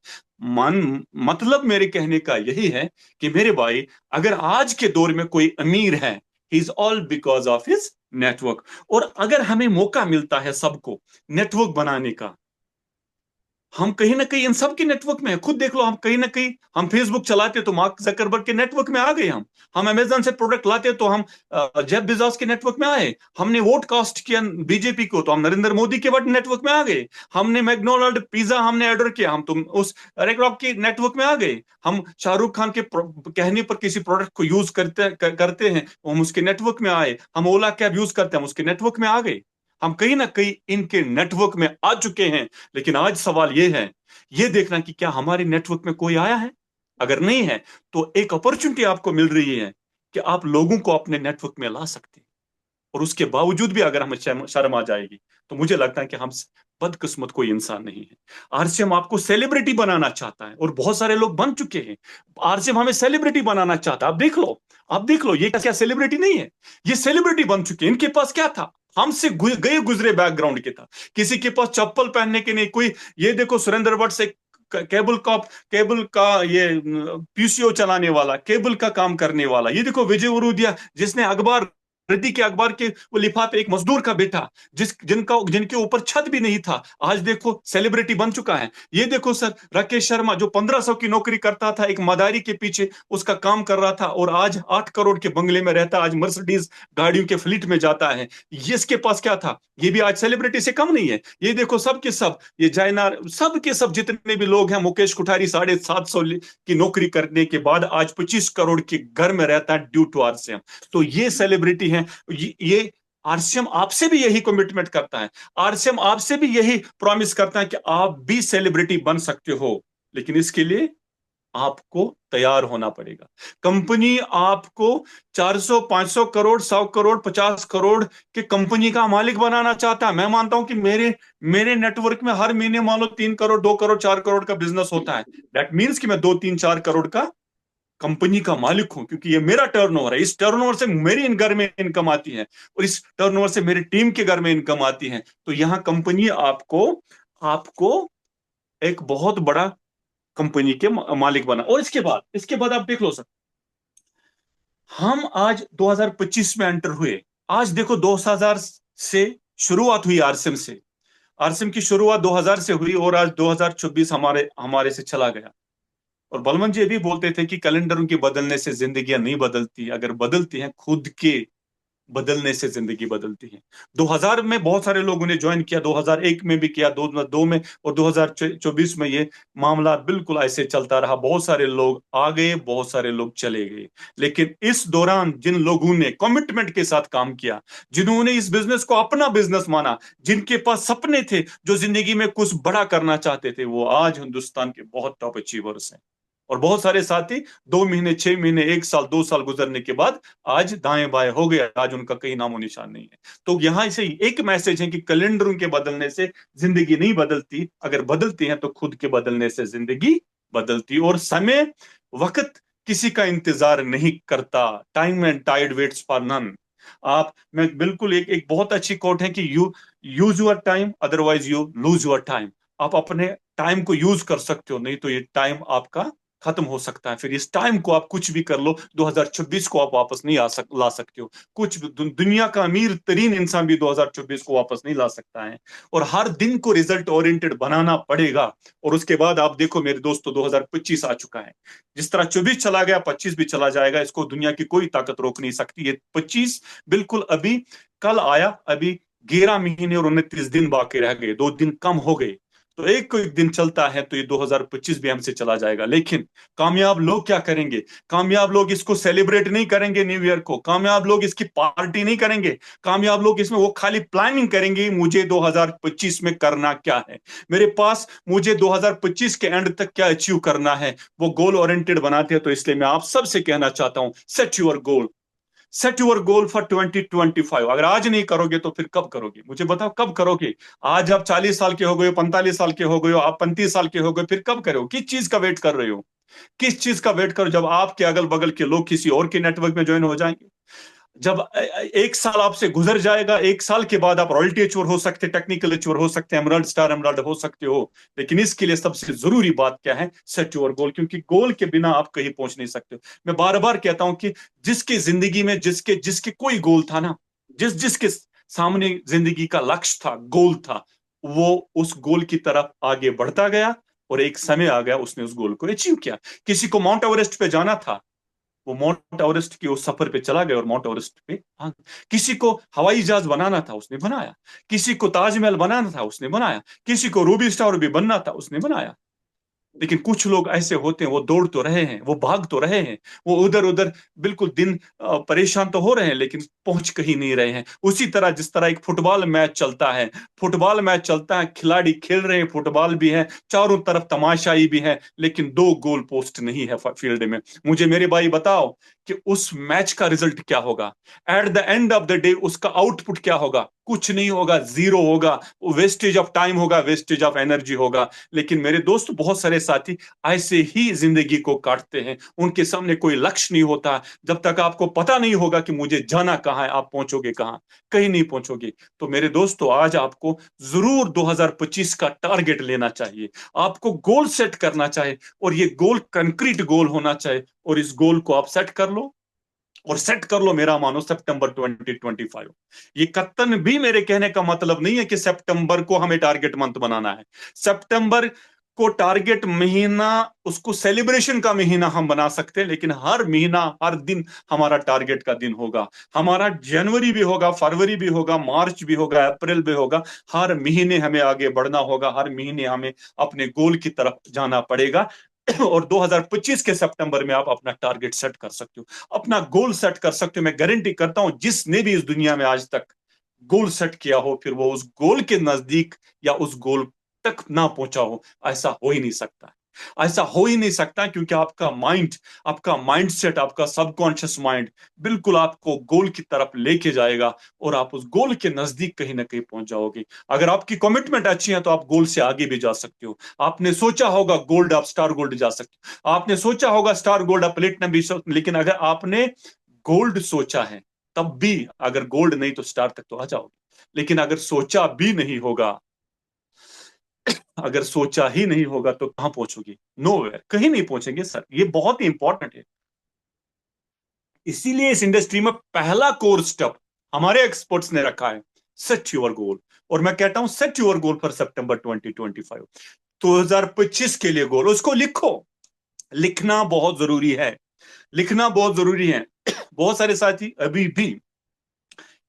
मतलब मेरे कहने का यही है कि मेरे भाई, अगर आज के दौर में कोई अमीर है, he is all because of his network. और अगर हमें मौका मिलता है सबको नेटवर्क बनाने का, हम कहीं ना कहीं इन सब के नेटवर्क में है। खुद देख लो, हम कहीं ना कहीं, हम फेसबुक चलाते तो मार्क जकरबर्ग के नेटवर्क में आ गए। हम अमेजन से प्रोडक्ट लाते तो हम जेफ बेजोस के नेटवर्क में आए। हमने वोट कास्ट किया बीजेपी को तो हम नरेंद्र मोदी के नेटवर्क में आ गए। हमने मैकडोनाल्ड पिज्जा हमने ऑर्डर किया, हम तुम उस रेकॉर्ड के नेटवर्क में आ गए। हम शाहरुख खान के कहने पर किसी प्रोडक्ट को यूज करते हैं, हम उसके नेटवर्क में आए। हम ओला कैब यूज करते हैं, हम उसके नेटवर्क में आ गए। हम कहीं ना कहीं इनके नेटवर्क में आ चुके हैं। लेकिन आज सवाल यह है, यह देखना कि क्या हमारे नेटवर्क में कोई आया है। अगर नहीं है तो एक अपॉर्चुनिटी आपको मिल रही है कि आप लोगों को अपने नेटवर्क में ला सकते हैं। और उसके बावजूद भी अगर हमें शर्म आ जाएगी, तो मुझे लगता है कि हम बदकिस्मत कोई इंसान नहीं है। आरसीएम आपको सेलिब्रिटी बनाना चाहता है, और बहुत सारे लोग बन चुके हैं। आरसीएम हमें सेलिब्रिटी बनाना चाहता है। आप देख लो, आप देख लो, ये क्या सेलिब्रिटी नहीं है? ये सेलिब्रिटी बन चुके हैं। इनके पास क्या था? हमसे गए गुजरे बैकग्राउंड के था। किसी के पास चप्पल पहनने के नहीं कोई, ये देखो सुरेंद्र भट्ट से केबल का ये पीसीओ चलाने वाला, केबल का काम करने वाला। ये देखो विजय उरूदिया, जिसने अखबार रिद्धि के अखबार के वो लिफाफे, एक मजदूर का बेटा, जिनके ऊपर छत भी नहीं था, आज देखो सेलिब्रिटी बन चुका है। ये देखो सर, राकेश शर्मा जो 1500 की नौकरी करता था, एक मदारी के पीछे उसका काम कर रहा था, और आज 8 करोड़ के बंगले में रहता है, आज मर्सिडीज गाड़ियों के फ्लीट में जाता है। ये इसके पास क्या था? ये भी आज सेलिब्रिटी से कम नहीं है। ये देखो सब के सब, ये जयनार, सब के सब जितने भी लोग हैं, मुकेश कुठारी 750 की नौकरी करने के बाद आज 25 करोड़ के घर में रहता है ड्यू टू आरसीएम। तो ये सेलिब्रिटी है। ये आरसीएम आपसे भी यही कमिटमेंट करता है। आरसीएम आपसे भी यही प्रॉमिस करता है कि आप भी सेलिब्रिटी बन सकते हो, लेकिन इसके लिए आपको तैयार होना पड़ेगा। कंपनी आपको 400 500 करोड़, 100 करोड़, 50 करोड़ के कंपनी का मालिक बनाना चाहता है। मैं मानता हूं कि मेरे मेरे नेटवर्क में हर महीने मान लो 3 करोड़, 2 करोड़, 4 करोड़ का बिजनेस होता है। दैट मीन्स कि मैं 2 3 4 करोड़ का कंपनी का मालिक हूं, क्योंकि ये मेरा टर्नओवर है। इस टर्नओवर से मेरी इन घर में इनकम आती है, और इस टर्नओवर से मेरी टीम के घर में इनकम आती है। तो यहां कंपनी आपको आपको एक बहुत बड़ा कंपनी के मालिक बना। और इसके बाद आप देख लो सर, हम आज 2025 में एंटर हुए। आज देखो 2000 से शुरुआत हुई आरसीएम से। आरसीएम की शुरुआत 2000 से हुई, और आज 2024 हमारे हमारे से चला गया। और बलवंत जी ये भी बोलते थे कि कैलेंडरों के बदलने से जिंदगियां नहीं बदलती, अगर बदलती हैं खुद के बदलने से जिंदगी बदलती है। 2000 में बहुत सारे लोगों ने ज्वाइन किया, 2001 में भी किया, 2002 में, और 2024 में ये मामला बिल्कुल ऐसे चलता रहा। बहुत सारे लोग आ गए, बहुत सारे लोग चले गए। लेकिन इस दौरान जिन लोगों ने कमिटमेंट के साथ काम किया, जिन्होंने इस बिजनेस को अपना बिजनेस माना, जिनके पास सपने थे, जो जिंदगी में कुछ बड़ा करना चाहते थे, वो आज हिंदुस्तान के बहुत टॉप अचीवर्स हैं। और बहुत सारे साथी 2 महीने, 6 महीने, 1 साल, 2 साल गुजरने के बाद आज दाएं बाएं हो गए, आज उनका कहीं नामो निशान नहीं है। तो यहां से एक मैसेज है कि कैलेंडरों के बदलने से जिंदगी नहीं बदलती, अगर बदलती है तो खुद के बदलने से जिंदगी बदलती। और समय, वक्त किसी का इंतजार नहीं करता। Time and tide waits for none. मैं बिल्कुल, एक एक बहुत अच्छी कोट है कि you use your time, otherwise you lose your time. आप अपने टाइम को यूज कर सकते हो, नहीं तो ये टाइम आपका खत्म हो सकता है। फिर इस टाइम को आप कुछ भी कर लो, 2026 को आप वापस नहीं ला सकते हो। कुछ दुनिया का अमीर तरीन इंसान भी 2024 को वापस नहीं ला सकता है। और हर दिन को रिजल्ट ओरिएंटेड बनाना पड़ेगा। और उसके बाद आप देखो मेरे दोस्तों, 2025 आ चुका है। जिस तरह 24 चला गया, 25 भी चला जाएगा। इसको दुनिया की कोई ताकत रोक नहीं सकती। ये 25 बिल्कुल अभी कल आया, अभी 11 महीने और 29 दिन बाकी रह गए, 2 दिन कम हो गए। तो एक कोई दिन चलता है तो ये 2025 भी हमसे चला जाएगा। लेकिन कामयाब लोग क्या करेंगे? कामयाब लोग इसको सेलिब्रेट नहीं करेंगे न्यू ईयर को, कामयाब लोग इसकी पार्टी नहीं करेंगे, कामयाब लोग इसमें वो खाली प्लानिंग करेंगे मुझे 2025 में करना क्या है, मेरे पास मुझे 2025 के एंड तक क्या अचीव करना है। वो गोल ओरिएंटेड बनाते हैं। तो इसलिए मैं आप सबसे कहना चाहता हूं, set your goal, set your goal for 2025। अगर आज नहीं करोगे तो फिर कब करोगे? मुझे बताओ कब करोगे? आज आप 40 साल के हो गए हो, 45 साल के हो गए हो, आप 35 साल के हो गए, फिर कब करोगे? किस चीज का वेट कर रहे हो? किस चीज का वेट करो? जब आपके अगल बगल के लोग किसी और के नेटवर्क में ज्वाइन हो जाएंगे, जब एक साल आपसे गुजर जाएगा, एक साल के बाद आप रॉयल्टी अचीवर हो सकते, टेक्निकल अचीवर हो सकते, एमराल्ड स्टार एमराल्ड हो सकते हो। लेकिन इसके लिए सबसे जरूरी बात क्या है? सेट योर गोल, क्योंकि गोल के बिना आप कहीं पहुंच नहीं सकते। मैं बार बार कहता हूं कि जिसकी जिंदगी में जिसके जिसके कोई गोल था ना, जिसके सामने जिंदगी का लक्ष्य था, गोल था, वो उस गोल की तरफ आगे बढ़ता गया और एक समय आ गया उसने उस गोल को अचीव किया। किसी को माउंट एवरेस्ट पे जाना था, वो माउंट एवरेस्ट के उस सफर पे चला गया और माउंट एवरेस्ट पे आ गया। किसी को हवाई जहाज बनाना था, उसने बनाया। किसी को ताजमहल बनाना था, उसने बनाया। किसी को रूबी स्टार भी बनना था, उसने बनाया। लेकिन कुछ लोग ऐसे होते हैं, वो दौड़ तो रहे हैं, वो भाग तो रहे हैं, वो उधर उधर बिल्कुल दिन परेशान तो हो रहे हैं, लेकिन पहुंच कहीं नहीं रहे हैं। उसी तरह जिस तरह एक फुटबॉल मैच चलता है, फुटबॉल मैच चलता है, खिलाड़ी खेल रहे हैं, फुटबॉल भी है, चारों तरफ तमाशाई भी है, लेकिन दो गोल पोस्ट नहीं है फील्ड में। मुझे मेरे भाई बताओ कि उस मैच का रिजल्ट क्या होगा? At the end of the day उसका आउटपुट क्या होगा? कुछ नहीं होगा, जीरो होगा। वेस्टेज ऑफ टाइम होगा, वेस्टेज ऑफ एनर्जी होगा। लेकिन मेरे दोस्त, बहुत सारे साथी ऐसे ही जिंदगी को काटते हैं। उनके सामने कोई लक्ष्य नहीं होता। जब तक आपको पता नहीं होगा कि मुझे जाना कहाँ है, आप पहुंचोगे कहाँ? कहीं नहीं पहुंचोगे। तो मेरे दोस्तों, आज आपको जरूर 2025 का टारगेट लेना चाहिए, आपको गोल सेट करना चाहिए, और ये गोल कंक्रीट गोल होना चाहिए। और इस गोल को आप सेट कर लो, और सेट कर लो, मेरा मानो, सितंबर 2025। ये कत्तन भी मेरे कहने का मतलब नहीं है कि सितंबर को हमें टारगेट मंथ बनाना है। सितंबर को टारगेट महीना, उसको सेलिब्रेशन का महीना हम बना सकते हैं, लेकिन हर महीना, हर दिन हमारा टारगेट का दिन होगा। हमारा जनवरी भी होगा, फरवरी भी होगा, मार्च भी होगा, अप्रैल भी होगा। हर महीने हमें आगे बढ़ना होगा, हर महीने हमें अपने गोल की तरफ जाना पड़ेगा। और 2025 के सितंबर में आप अपना टारगेट सेट कर सकते हो, अपना गोल सेट कर सकते हो। मैं गारंटी करता हूं, जिसने भी इस दुनिया में आज तक गोल सेट किया हो, फिर वो उस गोल के नजदीक या उस गोल तक ना पहुंचा हो, ऐसा हो ही नहीं सकता। ऐसा हो ही नहीं सकता, क्योंकि आपका माइंड, आपका माइंडसेट, आपका सबकॉन्शियस माइंड बिल्कुल आपको गोल की तरफ लेके जाएगा, और आप उस गोल के नजदीक कहीं ना कहीं पहुंच जाओगे। अगर आपकी कमिटमेंट अच्छी है तो आप गोल से आगे भी जा सकते हो। आपने सोचा होगा गोल्ड, आप स्टार गोल्ड जा सकते हो। आपने सोचा होगा स्टार गोल्ड, आप प्लेटिनम भी लेकिन अगर आपने गोल्ड सोचा है, तब भी, अगर गोल्ड नहीं तो स्टार तक तो आ जाओगे। लेकिन अगर सोचा भी नहीं होगा, अगर सोचा ही नहीं होगा, तो कहां पहुंचोगे? नोवेयर, कहीं नहीं पहुंचेंगे सर। ये बहुत ही इंपॉर्टेंट है। इसीलिए इस इंडस्ट्री में पहला कोर स्टेप हमारे एक्सपर्ट्स ने रखा है, सेट योर गोल। और मैं कहता हूं, सेट योर गोल फॉर सितंबर 2025, 2025 के लिए गोल, उसको लिखो। लिखना बहुत जरूरी है, लिखना बहुत जरूरी है। बहुत सारे साथी अभी भी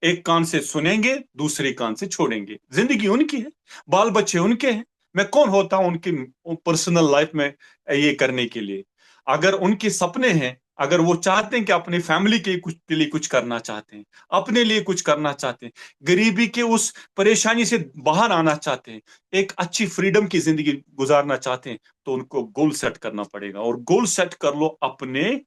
एक कान से सुनेंगे, दूसरे कान से छोड़ेंगे। जिंदगी उनकी है, बाल बच्चे उनके हैं। मैं कौन होता हूं उनकी पर्सनल लाइफ में ये करने के लिए? अगर उनके सपने हैं, अगर वो चाहते हैं कि अपनी फैमिली के लिए कुछ करना चाहते हैं, अपने लिए कुछ करना चाहते हैं, गरीबी के उस परेशानी से बाहर आना चाहते हैं, एक अच्छी फ्रीडम की जिंदगी गुजारना चाहते हैं, तो उनको गोल सेट करना पड़ेगा। और गोल सेट कर लो अपने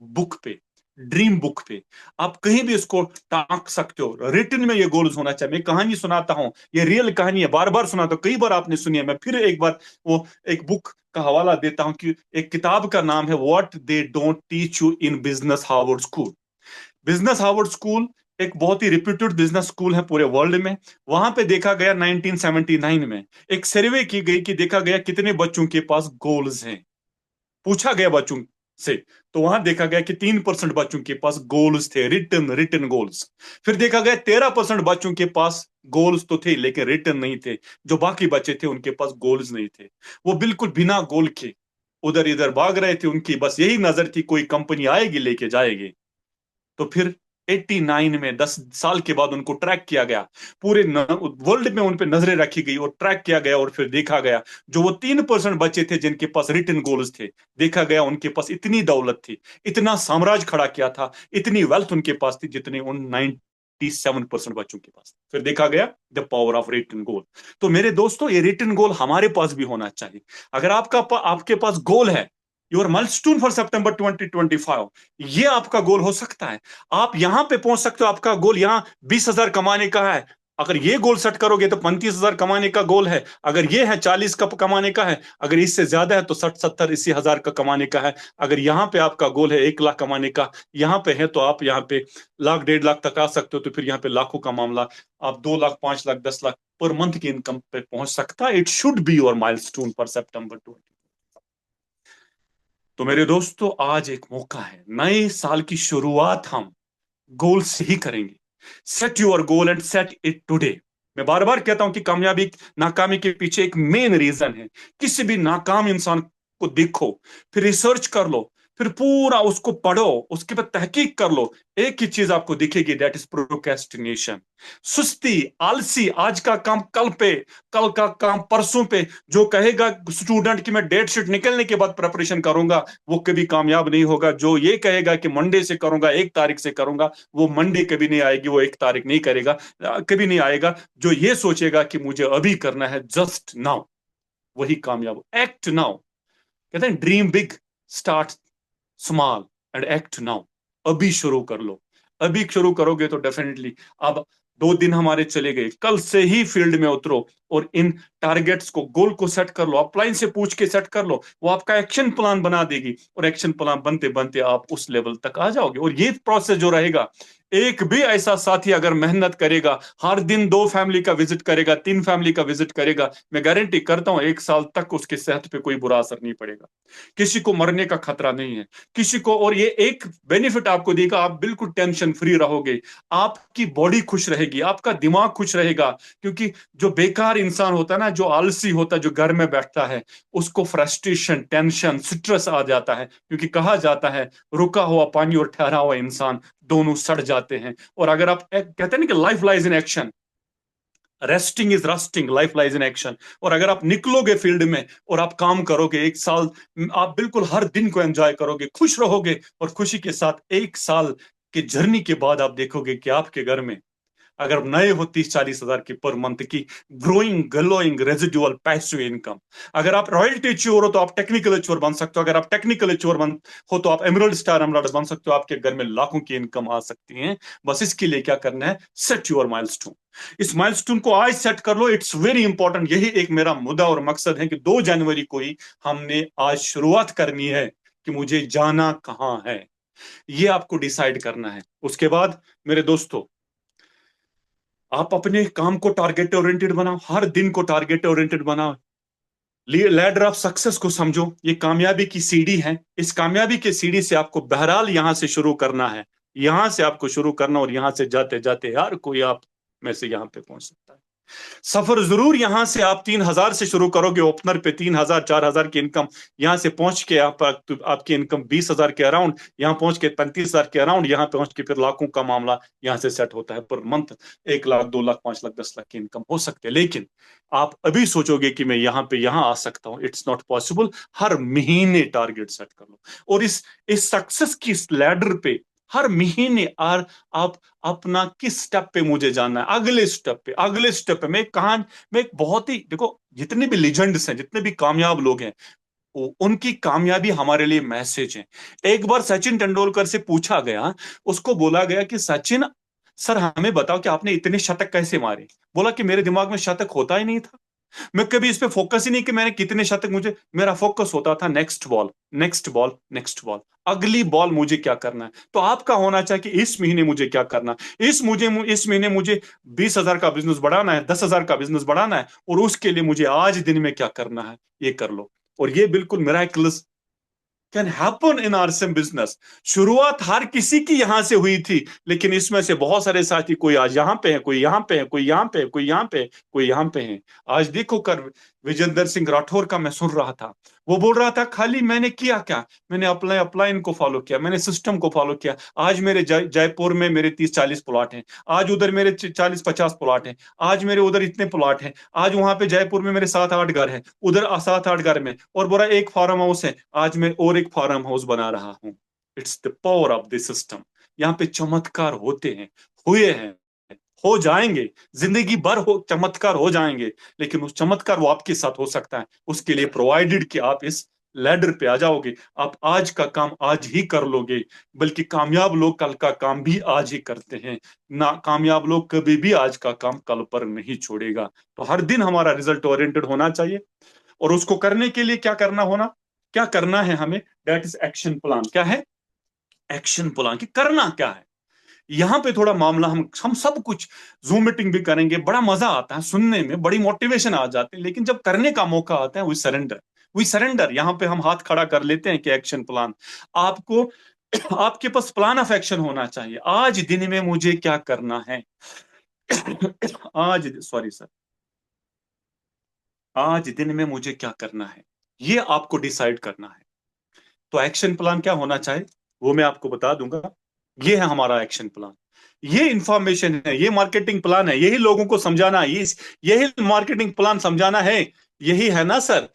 बुक पे, ड्रीम बुक पे। आप कहीं भी इसको टांक सकते हो। रिटन में ये गोल्स होना चाहिए। मैं कहानी सुनाता हूं, ये रियल कहानी है, बार बार सुनाता हूं, कई बार आपने सुनी है। मैं फिर एक बार वो एक बुक का हवाला देता हूं, कि एक किताब का नाम है what they don't teach you in business Harvard school. Business Harvard school एक बहुत ही रिप्यूटेड बिजनेस स्कूल है पूरे वर्ल्ड में। वहां पे देखा गया 1979 में एक सर्वे की गई, कि देखा गया कितने बच्चों के पास गोल्स हैं। पूछा गया बच्चों से, तो वहां देखा गया कि 3% बच्चों के पास गोल्स थे, रिटन रिटन गोल्स। फिर देखा गया 13% बच्चों के पास गोल्स तो थे, लेकिन रिटन नहीं थे। जो बाकी बच्चे थे उनके पास गोल्स नहीं थे। वो बिल्कुल बिना गोल के उधर इधर भाग रहे थे। उनकी बस यही नजर थी, कोई कंपनी आएगी लेके जाएगी। तो फिर 89 में 10 साल के बाद उनको ट्रैक किया गया, पूरे वर्ल्ड में उन पे नजरें रखी गई और ट्रैक किया गया, और फिर देखा गया जो वो 3% बचे थे जिनके पास रिटन गोल्स थे, देखा गया उनके पास इतनी दौलत थी, इतना साम्राज्य खड़ा किया था, इतनी वेल्थ उनके पास थी जितनी उन 97% बच्चों के पास। फिर देखा गया द पावर ऑफ रिटन गोल। तो मेरे दोस्तों, ये रिटन गोल हमारे पास भी होना चाहिए। अगर आपके पास गोल है, योर माइलस्टोन फॉर सितंबर 2025, ये आपका गोल हो सकता है। आप यहां पे पहुंच सकते हो, आपका गोल यहां 20,000 कमाने का है, अगर ये गोल सेट करोगे तो 35,000 कमाने का गोल है, अगर ये है 40 का कमाने का है, अगर इससे ज्यादा है तो 60, 70, 80 हजार का कमाने का है। अगर यहाँ पे आपका गोल है 1 लाख कमाने का, यहाँ पे है तो आप यहाँ पे लाख 1.5 लाख तक आ सकते हो, तो फिर यहाँ पे लाखों का मामला, आप 2 लाख 5 लाख 10 लाख पर मंथ की इनकम पे पहुंच सकता है। It should be your milestone for September 20। तो मेरे दोस्तों, आज एक मौका है, नए साल की शुरुआत हम गोल से ही करेंगे। Set your goal and set it today. मैं बार बार कहता हूं कि कामयाबी नाकामी के पीछे एक मेन रीजन है। किसी भी नाकाम इंसान को देखो, फिर रिसर्च कर लो, फिर पूरा उसको पढ़ो, उसके बाद तहकीक कर लो, एक ही चीज आपको दिखेगी, दैट इज प्रोक्रेस्टिनेशन। सुस्ती, आलसी, आज का काम कल पे, कल का काम परसों पे। जो कहेगा स्टूडेंट कि मैं डेट शीट निकलने के बाद प्रिपरेशन करूंगा, वो कभी कामयाब नहीं होगा। जो ये कहेगा कि मंडे से करूंगा, 1 तारीख से करूंगा, वो मंडे कभी नहीं आएगी, वो 1 तारीख नहीं करेगा, कभी नहीं आएगा। जो ये सोचेगा कि मुझे अभी करना है, जस्ट नाउ, वही कामयाब। एक्ट नाउ, कहते हैं dream big, start small and act now. अभी शुरू कर लो। अभी शुरू करोगे तो डेफिनेटली। अब 2 दिन हमारे चले गए, कल से ही फील्ड में उतरो और इन टारगेट्स को, गोल को सेट कर लो, अपलाइन से पूछ के सेट कर लो, वो आपका एक्शन प्लान बना देगी, और एक्शन प्लान बनते बनते आप उस लेवल तक आ जाओगे। और ये प्रोसेस जो रहेगा, एक भी ऐसा साथी अगर मेहनत करेगा, हर दिन 2 फैमिली का विजिट करेगा, 3 फैमिली का विजिट करेगा, मैं गारंटी करता हूं 1 साल तक उसके सेहत पे कोई बुरा असर नहीं पड़ेगा, किसी को मरने का खतरा नहीं है, किसी को। और ये एक बेनिफिट आपको देगा, आप बिल्कुल टेंशन फ्री रहोगे, आपकी बॉडी खुश रहेगी, आपका दिमाग खुश रहेगा। क्योंकि जो बेकार इंसान होता है ना, जो आलसी होता है, जो घर में बैठता है, उसको फ्रस्ट्रेशन, टेंशन, स्ट्रेस आ जाता है। क्योंकि कहा जाता है, रुका हुआ पानी और ठहरा हुआ इंसान दोनों सड़ जाते हैं। और अगर आप कहते हैं ना कि life lies in action, resting is rusting, life lies in action. और अगर आप निकलोगे फील्ड में और आप काम करोगे 1 साल, आप बिल्कुल हर दिन को एंजॉय करोगे, खुश रहोगे, और खुशी के साथ 1 साल की जर्नी के बाद आप देखोगे कि आपके घर में, अगर नए हो, 30-40 हजार की पर मंथ की growing, glowing, residual passive income. अगर आप रॉयल्टी अचीवर हो तो आप टेक्निकल अचीवर बन सकते हो, अगर आप टेक्निकल अचीवर हो तो आप एमरल्ड स्टार एमरल्ड बन सकते हो, आपके घर में लाखों की इनकम आ सकती है। बस इसके लिए क्या करना है, सेट योर माइलस्टोन। इस माइलस्टोन को आज सेट कर लो, इट्स वेरी इंपॉर्टेंट। यही एक मेरा मुद्दा और मकसद है कि 2 जनवरी को ही हमने आज शुरुआत करनी है कि मुझे जाना कहां है, ये आपको डिसाइड करना है। उसके बाद मेरे दोस्तों, आप अपने काम को टारगेट ओरिएंटेड बनाओ, हर दिन को टारगेट ओरिएंटेड बनाओ। लैडर ऑफ सक्सेस को समझो, ये कामयाबी की सीढ़ी है। इस कामयाबी के सीढ़ी से आपको बहरहाल यहां से शुरू करना है, यहां से आपको शुरू करना, और यहां से जाते जाते हर कोई आप में से यहां पे पहुंच सकता है। सफर जरूर यहां से आप 3,000 से शुरू करोगे, ओपनर पे 3,000 4,000 की इनकम, यहां से पहुंच के आपकी इनकम 20,000 के अराउंड, यहां पहुंच के 35,000 के अराउंड, यहां पहुंच के फिर लाखों का मामला यहां से सेट होता है। पर मंथ 1 लाख 2 लाख 5 लाख 10 लाख की इनकम हो सकती है। लेकिन आप अभी सोचोगे कि मैं यहां पे यहां आ सकता हूं, इट्स नॉट पॉसिबल। हर महीने टारगेट सेट कर लो, और इस सक्सेस की इस लैडर पे हर महीने आप अपना किस स्टेप पे मुझे जानना है, अगले स्टेप पे, अगले स्टेप पे। मैं एक बहुत ही, देखो, जितने भी लीजेंड्स हैं, जितने भी कामयाब लोग हैं, उनकी कामयाबी हमारे लिए मैसेज है। एक बार सचिन तेंदुलकर से पूछा गया, उसको बोला गया कि सचिन सर, हमें बताओ कि आपने इतने शतक कैसे मारे। बोला कि मेरे दिमाग में शतक होता ही नहीं था, मैं कभी इस पे फोकस ही नहीं कि मैंने कितने शतक, मुझे मेरा फोकस होता था next ball, next ball, next ball, अगली बॉल मुझे क्या करना है। तो आपका होना चाहिए कि इस महीने मुझे क्या करना है, इस महीने मुझे 20,000 का बिजनेस बढ़ाना है, 10,000 का बिजनेस बढ़ाना है, और उसके लिए मुझे आज दिन में क्या करना है, ये कर लो। और ये बिल्कुल miraculous can happen in are same business. शुरुआत हर किसी की यहां से हुई थी, लेकिन इसमें से बहुत सारे साथी, कोई आज यहां पे है, कोई यहां पे है, कोई यहां पे है, कोई यहां पे है, कोई यहां पे है। आज देखो कर, विजेंद्र सिंह राठौर का मैं सुन रहा था, वो बोल रहा था खाली मैंने किया क्या, मैंने अप्लाई अप्लाइन को फॉलो किया, मैंने सिस्टम को फॉलो किया। आज मेरे जयपुर में मेरे 30-40 प्लॉट हैं, आज उधर मेरे 40-50 प्लॉट हैं, आज मेरे उधर इतने प्लॉट हैं, आज वहां पे जयपुर में मेरे 7-8 घर हैं, उधर 7-8 घर में और बोरा एक फार्म हाउस है, आज मैं और एक फार्म हाउस बना रहा हूँ। It's the power of the system. यहाँ पे चमत्कार होते हैं, हुए हैं, हो जाएंगे, जिंदगी भर हो चमत्कार हो जाएंगे। लेकिन उस चमत्कार वो आपके साथ हो सकता है, उसके लिए प्रोवाइडेड कि आप इस लैडर पे आ जाओगे, आप आज का काम आज ही कर लोगे। बल्कि कामयाब लोग कल का काम भी आज ही करते हैं, ना कामयाब लोग कभी भी आज का काम कल पर नहीं छोड़ेगा। तो हर दिन हमारा रिजल्ट ओरिएंटेड होना चाहिए, और उसको करने के लिए क्या करना होना, क्या करना है हमें, दैट इज एक्शन प्लान। क्या है एक्शन प्लान, कि करना क्या है। यहां पे थोड़ा मामला हम सब कुछ जूम मीटिंग भी करेंगे, बड़ा मजा आता है सुनने में, बड़ी मोटिवेशन आ जाती है, लेकिन जब करने का मौका आता है वी सरेंडर। यहां पे हम हाथ खड़ा कर लेते हैं कि एक्शन प्लान आपको, आपके पास प्लान ऑफ एक्शन होना चाहिए। आज दिन में मुझे क्या करना है, आज सॉरी सर, आज दिन में मुझे क्या करना है, ये आपको डिसाइड करना है। तो एक्शन प्लान क्या होना चाहिए वो मैं आपको बता दूंगा। ये है हमारा एक्शन प्लान, ये इंफॉर्मेशन है, ये मार्केटिंग प्लान है, यही लोगों को समझाना है, यही मार्केटिंग प्लान समझाना है। यही है ना सर।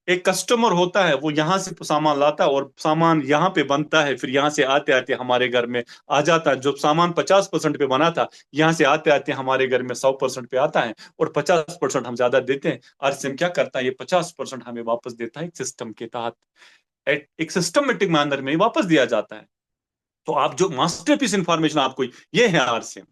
एक कस्टमर होता है, वो यहां से सामान लाता है और सामान यहाँ पे बनता है, फिर यहाँ से आते आते हमारे घर में आ जाता है। जो सामान 50% पे बना था, यहाँ से आते आते हमारे घर में 100% पे आता है, और 50% हम ज्यादा देते हैं। आरसीएम क्या करता है, ये 50% हमें वापस देता है एक सिस्टम के तहत, एक सिस्टमेटिक मैनर में वापस दिया जाता है। तो आप जो मास्टरपीस इंफॉर्मेशन आपको, ये है आरसीएम।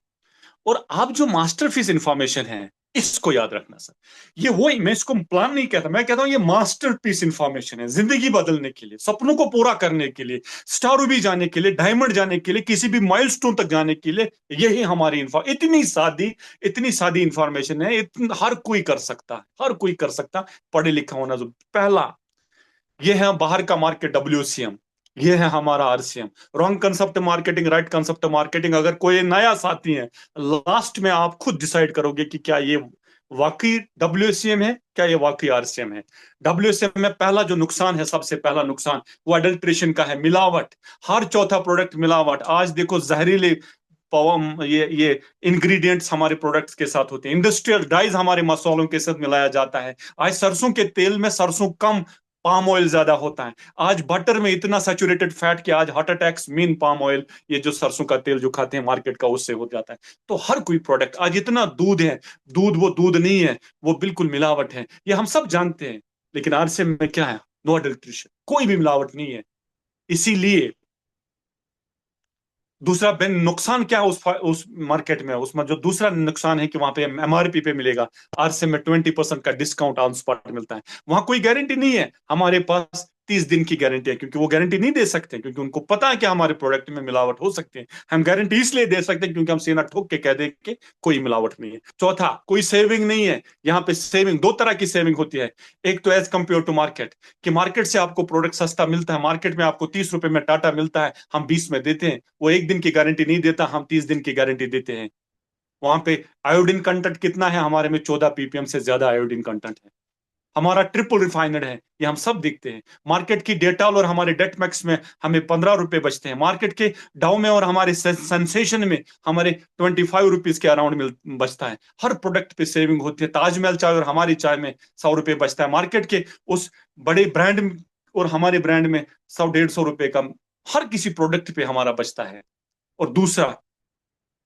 और आप जो मास्टरपीस इंफॉर्मेशन है, इसको याद रखना सर। ये वही, मैं इसको प्लान नहीं कहता, मैं कहता हूं ये मास्टरपीस इंफॉर्मेशन है, जिंदगी बदलने के लिए, सपनों को पूरा करने के लिए, स्टार भी जाने के लिए, डायमंड जाने के लिए, किसी भी माइलस्टोन तक जाने के लिए। यही हमारी इतनी सादी इंफॉर्मेशन है, हर कोई कर सकता है, हर कोई कर सकता, पढ़े लिखा होना जो पहला। ये है बाहर का मार्केट WCM, ये है हमारा RCM, wrong concept marketing, right concept marketing. अगर कोई नया साथी है, लास्ट में आप खुद डिसाइड करोगे कि क्या ये वाकई WCM है, क्या ये वाकई RCM है। WCM में पहला जो नुकसान है, सबसे पहला नुकसान वो अडल्ट्रेशन का है, मिलावट। हर चौथा प्रोडक्ट मिलावट। आज देखो जहरीले ये इंग्रेडिएंट्स हमारे प्रोडक्ट्स के साथ होते हैं, इंडस्ट्रियल डाइज हमारे मसालों के साथ मिलाया जाता है। आज सरसों के तेल में सरसों कम, पाम ऑयल ज्यादा होता है। आज बटर में इतना सैचुरेटेड फैट कि आज heart attacks main palm oil, ये जो सरसों का तेल जो खाते हैं मार्केट का, उससे हो जाता है। तो हर कोई प्रोडक्ट, आज इतना दूध है, दूध वो दूध नहीं है, वो बिल्कुल मिलावट है, ये हम सब जानते हैं। लेकिन आरसीएम में क्या है, नो अडल्ट्रेशन, कोई भी मिलावट नहीं है। इसीलिए दूसरा नुकसान क्या है उस मार्केट में, उसमें जो दूसरा नुकसान है कि वहां पे MRP पे मिलेगा, आरसीएम में 20% का डिस्काउंट ऑन स्पॉट मिलता है। वहां कोई गारंटी नहीं है, हमारे पास 30 दिन की गारंटी है, क्योंकि वो गारंटी नहीं दे सकते, क्योंकि उनको पता है कि हमारे प्रोडक्ट में मिलावट हो सकती है। हम गारंटी इसलिए दे सकते हैं क्योंकि हम सीना ठोक के कह दे कि कोई मिलावट नहीं है। चौथा, कोई सेविंग नहीं है। यहाँ पे सेविंग, दो तरह की सेविंग होती है। एक तो एज कंपेयर टू मार्केट, कि मार्केट से आपको प्रोडक्ट सस्ता मिलता है, मार्केट में आपको 30 रुपए में टाटा मिलता है, हम 20 में देते हैं। वो एक दिन की गारंटी नहीं देता, हम 30 दिन की गारंटी देते हैं। वहां पे आयोडीन कंटेंट कितना है, हमारे में 14 ppm से ज्यादा आयोडीन कंटेंट है। हमारा ट्रिपल रिफाइनड है, ये हम सब देखते हैं। मार्केट की डेटॉल और हमारे डेटमैक्स में हमें 15 रुपए बचते हैं, मार्केट के डाउ में और हमारे सेंसेशन में हमारे 25 रुपीज के अराउंड बचता है। हर प्रोडक्ट पे सेविंग होती है। ताजमहल चाय और हमारी चाय में 100 रुपए बचता है, मार्केट के उस बड़े ब्रांड और हमारे ब्रांड में 100-150 रुपए का हर किसी प्रोडक्ट पे हमारा बचता है। और दूसरा,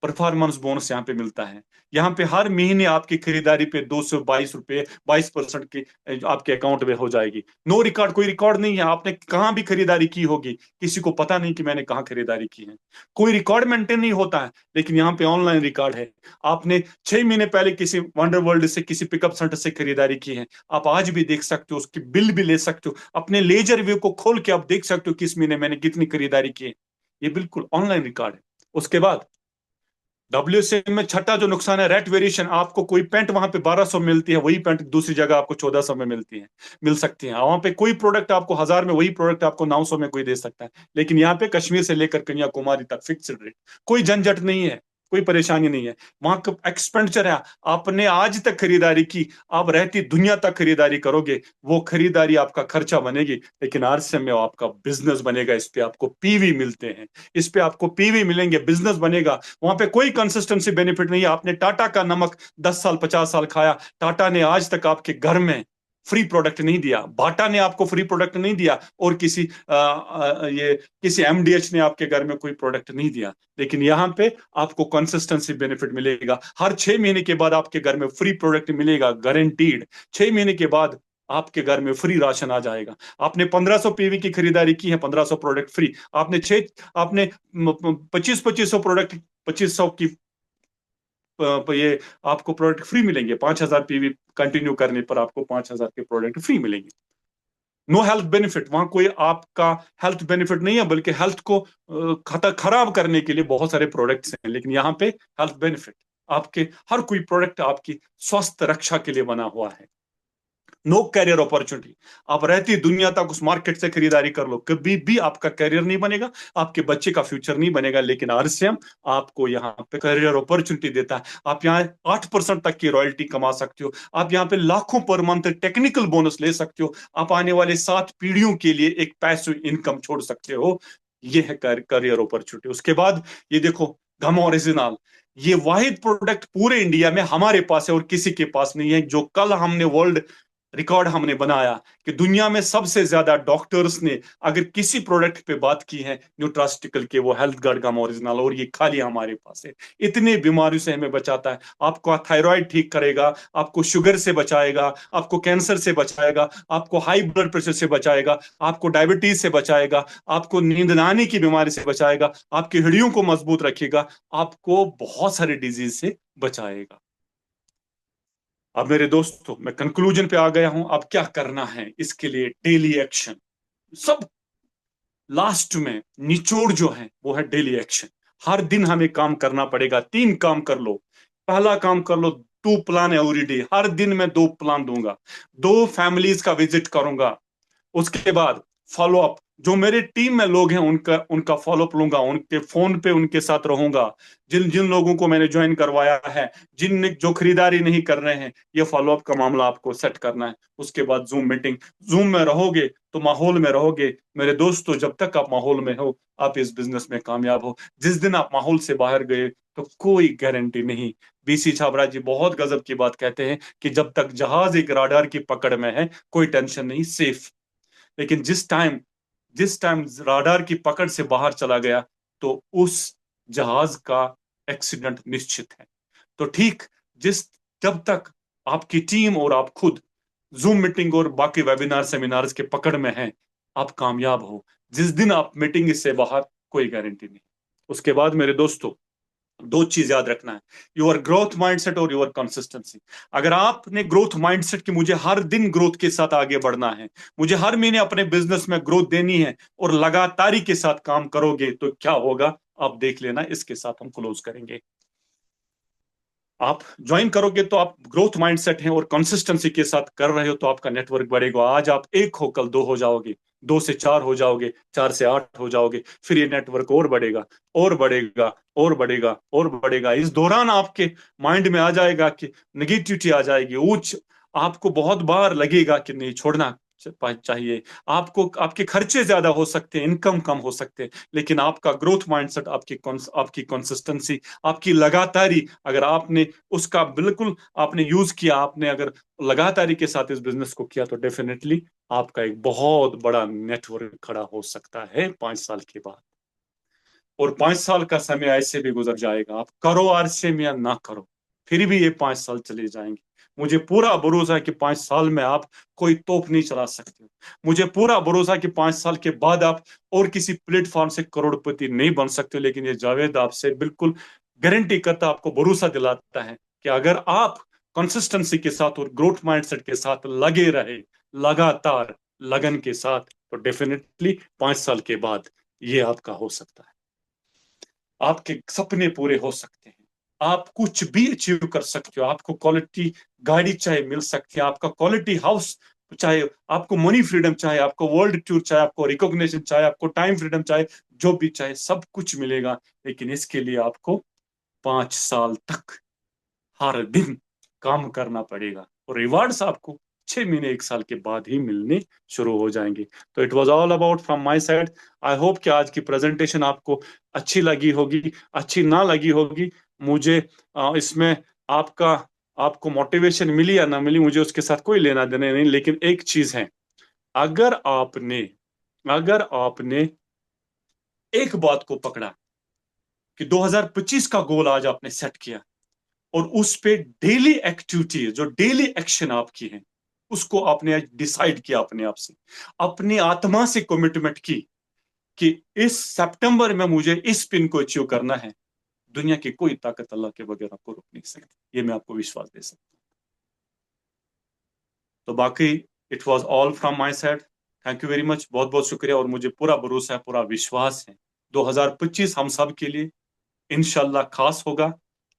परफॉर्मेंस बोनस यहाँ पे मिलता है। यहाँ पे हर महीने आपकी खरीदारी पे 222 रुपए, 22% की आपके अकाउंट में हो जाएगी। नो रिकॉर्ड, कोई रिकॉर्ड नहीं है, आपने कहाँ भी खरीदारी की होगी, किसी को पता नहीं कि मैंने कहाँ खरीदारी की है। कोई रिकॉर्ड मेंटेन नहीं होता है, लेकिन यहाँ पे ऑनलाइन रिकॉर्ड है। आपने 6 महीने पहले किसी वंडर वर्ल्ड से, किसी पिकअप सेंटर से खरीदारी की है, आप आज भी देख सकते हो, उसकी बिल भी ले सकते हो, अपने लेजर व्यू को खोल के आप देख सकते हो किस महीने मैंने कितनी खरीदारी की है। ये बिल्कुल ऑनलाइन रिकॉर्ड है। उसके बाद WCM में छठा जो नुकसान है, रेट वेरिएशन। आपको कोई पैंट वहां पे 1200 मिलती है, वही पैंट दूसरी जगह आपको 1400 में मिल सकती है। वहां पे कोई प्रोडक्ट आपको 1000 में, वही प्रोडक्ट आपको 900 में कोई दे सकता है। लेकिन यहाँ पे कश्मीर से लेकर कन्याकुमारी तक फिक्स्ड रेट, कोई झंझट नहीं है। कोई परेशानी नहीं है। वहां का एक्सपेंडिचर है, आपने आज तक खरीदारी की, आप रहती दुनिया तक खरीदारी करोगे, वो खरीदारी आपका खर्चा बनेगी, लेकिन आरसीएम में आपका बिजनेस बनेगा। इस पे आपको पीवी मिलते हैं, इस पे आपको पीवी मिलेंगे, बिजनेस बनेगा। वहां पे कोई कंसिस्टेंसी बेनिफिट नहीं है। आपने टाटा का नमक 10 साल 50 साल खाया, टाटा ने आज तक आपके घर में फ्री प्रोडक्ट नहीं दिया, बाटा ने आपको फ्री प्रोडक्ट नहीं दिया, और ये किसी एमडीएच ने आपके घर में कोई प्रोडक्ट नहीं दिया। लेकिन यहाँ पे आपको कंसिस्टेंसी बेनिफिट मिलेगा। हर 6 महीने के बाद आपके घर में फ्री प्रोडक्ट मिलेगा, गारंटीड। 6 महीने के बाद आपके घर में फ्री राशन आ जाएगा। आपने 1500 पीवी की खरीदारी की है, 1500 प्रोडक्ट फ्री। आपने 2500 प्रोडक्ट, 2500 की ये आपको प्रोडक्ट फ्री मिलेंगे। 5000 पीवी कंटिन्यू करने पर आपको 5000 के प्रोडक्ट फ्री मिलेंगे। नो हेल्थ बेनिफिट, वहां कोई आपका हेल्थ बेनिफिट नहीं है, बल्कि हेल्थ को खराब करने के लिए बहुत सारे प्रोडक्ट्स हैं। लेकिन यहाँ पे हेल्थ बेनिफिट, आपके हर कोई प्रोडक्ट आपकी स्वास्थ्य रक्षा के लिए बना हुआ है। नो कैरियर अपॉर्चुनिटी, आप रहती दुनिया तक उस मार्केट से खरीदारी कर लो, कभी भी आपका कैरियर नहीं बनेगा, आपके बच्चे का फ्यूचर नहीं बनेगा। लेकिन आरसीएम आपको यहाँ पे कैरियर अपॉर्चुनिटी देता है। आप यहाँ 8% तक की रॉयल्टी कमा सकते हो, आप यहाँ पे लाखों पर मंथ टेक्निकल बोनस ले सकते हो, आप आने वाले 7 पीढ़ियों के लिए एक पैसिव इनकम छोड़ सकते हो। ये है करियर अपॉर्चुनिटी। उसके बाद ये देखो, गम ओरिजिनल, ये वाहिद प्रोडक्ट पूरे इंडिया में हमारे पास है और किसी के पास नहीं है। जो कल हमने वर्ल्ड रिकॉर्ड हमने बनाया कि दुनिया में सबसे ज्यादा डॉक्टर्स ने अगर किसी प्रोडक्ट पे बात की है न्यूट्रास्टिकल के, वो हेल्थ गार्ड गम ओरिजिनल, और ये खाली हमारे पास है। इतने बीमारियों से हमें बचाता है। आपको थायराइड ठीक करेगा, आपको शुगर से बचाएगा, आपको कैंसर से बचाएगा, आपको हाई ब्लड प्रेशर से बचाएगा, आपको डायबिटीज से बचाएगा, आपको नींद न आने की बीमारी से बचाएगा, आपकी हड्डियों को मजबूत रखेगा, आपको बहुत सारे डिजीज से बचाएगा। अब मेरे दोस्तों, मैं कंक्लूजन पे आ गया हूं। अब क्या करना है इसके लिए? Daily action. सब लास्ट में निचोड़ जो है वो है डेली एक्शन। हर दिन हमें काम करना पड़ेगा। 3 काम कर लो। पहला काम कर लो, 2 प्लान एवरी डे। हर दिन मैं 2 प्लान दूंगा, 2 फैमिलीज का विजिट करूंगा। उसके बाद फॉलो अप, जो मेरे टीम में लोग हैं उनका उनका फॉलो अप लूंगा, उनके फोन पे उनके साथ रहूंगा। जिन जिन लोगों को मैंने ज्वाइन करवाया है, जिन जो खरीदारी नहीं कर रहे हैं, ये फॉलो अप का मामला आपको सेट करना है। उसके बाद जूम मीटिंग। जूम में रहोगे तो माहौल में रहोगे। मेरे दोस्तों, जब तक आप माहौल में हो, आप इस बिजनेस में कामयाब हो। जिस दिन आप माहौल से बाहर गए तो कोई गारंटी नहीं। बीसी छाबड़ा जी बहुत गजब की बात कहते हैं कि जब तक जहाज एक राडार की पकड़ में है, कोई टेंशन नहीं, सेफ। लेकिन जिस टाइम राडार की पकड़ से बाहर चला गया, तो उस जहाज का एक्सीडेंट निश्चित है। तो ठीक, जिस जब तक आपकी टीम और आप खुद जूम मीटिंग और बाकी वेबिनार सेमिनार्स के पकड़ में हैं, आप कामयाब हो। जिस दिन आप मीटिंग से बाहर, कोई गारंटी नहीं। उसके बाद मेरे दोस्तों, 2 चीज याद रखना है, योर ग्रोथ माइंडसेट और योर कंसिस्टेंसी। अगर आपने ग्रोथ माइंडसेट कि मुझे हर दिन ग्रोथ के साथ आगे बढ़ना है, मुझे हर महीने अपने बिजनेस में ग्रोथ देनी है, और लगातारी के साथ काम करोगे, तो क्या होगा आप देख लेना। इसके साथ हम क्लोज करेंगे। आप ज्वाइन करोगे तो आप ग्रोथ माइंडसेट है और कंसिस्टेंसी के साथ कर रहे हो, तो आपका नेटवर्क बढ़ेगा। आज आप 1 हो, कल 2 हो जाओगे, 2 से 4 हो जाओगे, 4 से 8 हो जाओगे। फिर ये नेटवर्क और बढ़ेगा, और बढ़ेगा, और बढ़ेगा, और बढ़ेगा। इस दौरान आपके माइंड में आ जाएगा कि नेगेटिविटी आ जाएगी, आपको बहुत बार लगेगा कि नहीं, छोड़ना चाहिए। आपके खर्चे ज्यादा हो सकते हैं, इनकम कम हो सकते हैं, लेकिन आपका ग्रोथ माइंडसेट, आपकी कंसिस्टेंसी, आपकी लगातारी, अगर आपने उसका बिल्कुल आपने यूज किया, आपने अगर लगातारी के साथ इस बिजनेस को किया, तो डेफिनेटली आपका एक बहुत बड़ा नेटवर्क खड़ा हो सकता है 5 साल के बाद। और 5 साल का समय ऐसे भी गुजर जाएगा, आप करो आरसीएम या ना करो, फिर भी ये 5 साल चले जाएंगे। मुझे पूरा भरोसा है कि 5 साल में आप कोई तोप नहीं चला सकते। मुझे पूरा भरोसा है कि 5 साल के बाद आप और किसी प्लेटफॉर्म से करोड़पति नहीं बन सकते। लेकिन ये जावेद आपसे बिल्कुल गारंटी करता, आपको भरोसा दिलाता है कि अगर आप कंसिस्टेंसी के साथ और ग्रोथ माइंडसेट के साथ लगे रहे, लगातार लगन के साथ, तो डेफिनेटली 5 साल के बाद ये आपका हो सकता है। आपके सपने पूरे हो सकते हैं, आप कुछ भी अचीव कर सकते हो। आपको क्वालिटी गाड़ी चाहे मिल सकती है, आपका क्वालिटी हाउस चाहे, आपको मनी फ्रीडम चाहे, आपको वर्ल्ड टूर चाहे, आपको रिकॉग्निशन चाहे, आपको टाइम फ्रीडम चाहे, जो भी चाहे सब कुछ मिलेगा। लेकिन इसके लिए आपको 5 साल तक हर दिन काम करना पड़ेगा, और रिवार्ड्स आपको 6 महीने 1 साल के बाद ही मिलने शुरू हो जाएंगे। तो it was all about from my side. I hope कि आज की प्रेजेंटेशन आपको अच्छी लगी होगी, अच्छी ना लगी होगी। मुझे इसमें आपका आपको मोटिवेशन मिली या ना मिली, मुझे उसके साथ कोई लेना देना नहीं। लेकिन एक चीज है, अगर आपने अगर आपने एक बात को पकड़ा कि 2025 का गोल आज आपने सेट किया, और उस पे डेली एक्टिविटी, जो डेली एक्शन आपकी है, उसको आपने आज डिसाइड किया अपने आप से, अपनी आत्मा से कमिटमेंट की कि इस सितंबर में मुझे इस पिन को अचीव करना है, दुनिया की कोई ताकत अल्लाह के बगैर आपको रोक नहीं सकती। ये मैं आपको विश्वास दे सकता हूँ। तो बाकी it was all from my side. Thank you very much, बहुत बहुत शुक्रिया। और मुझे पूरा भरोसा है, पूरा विश्वास है, 2025 हम सब के लिए इंशाल्लाह खास होगा।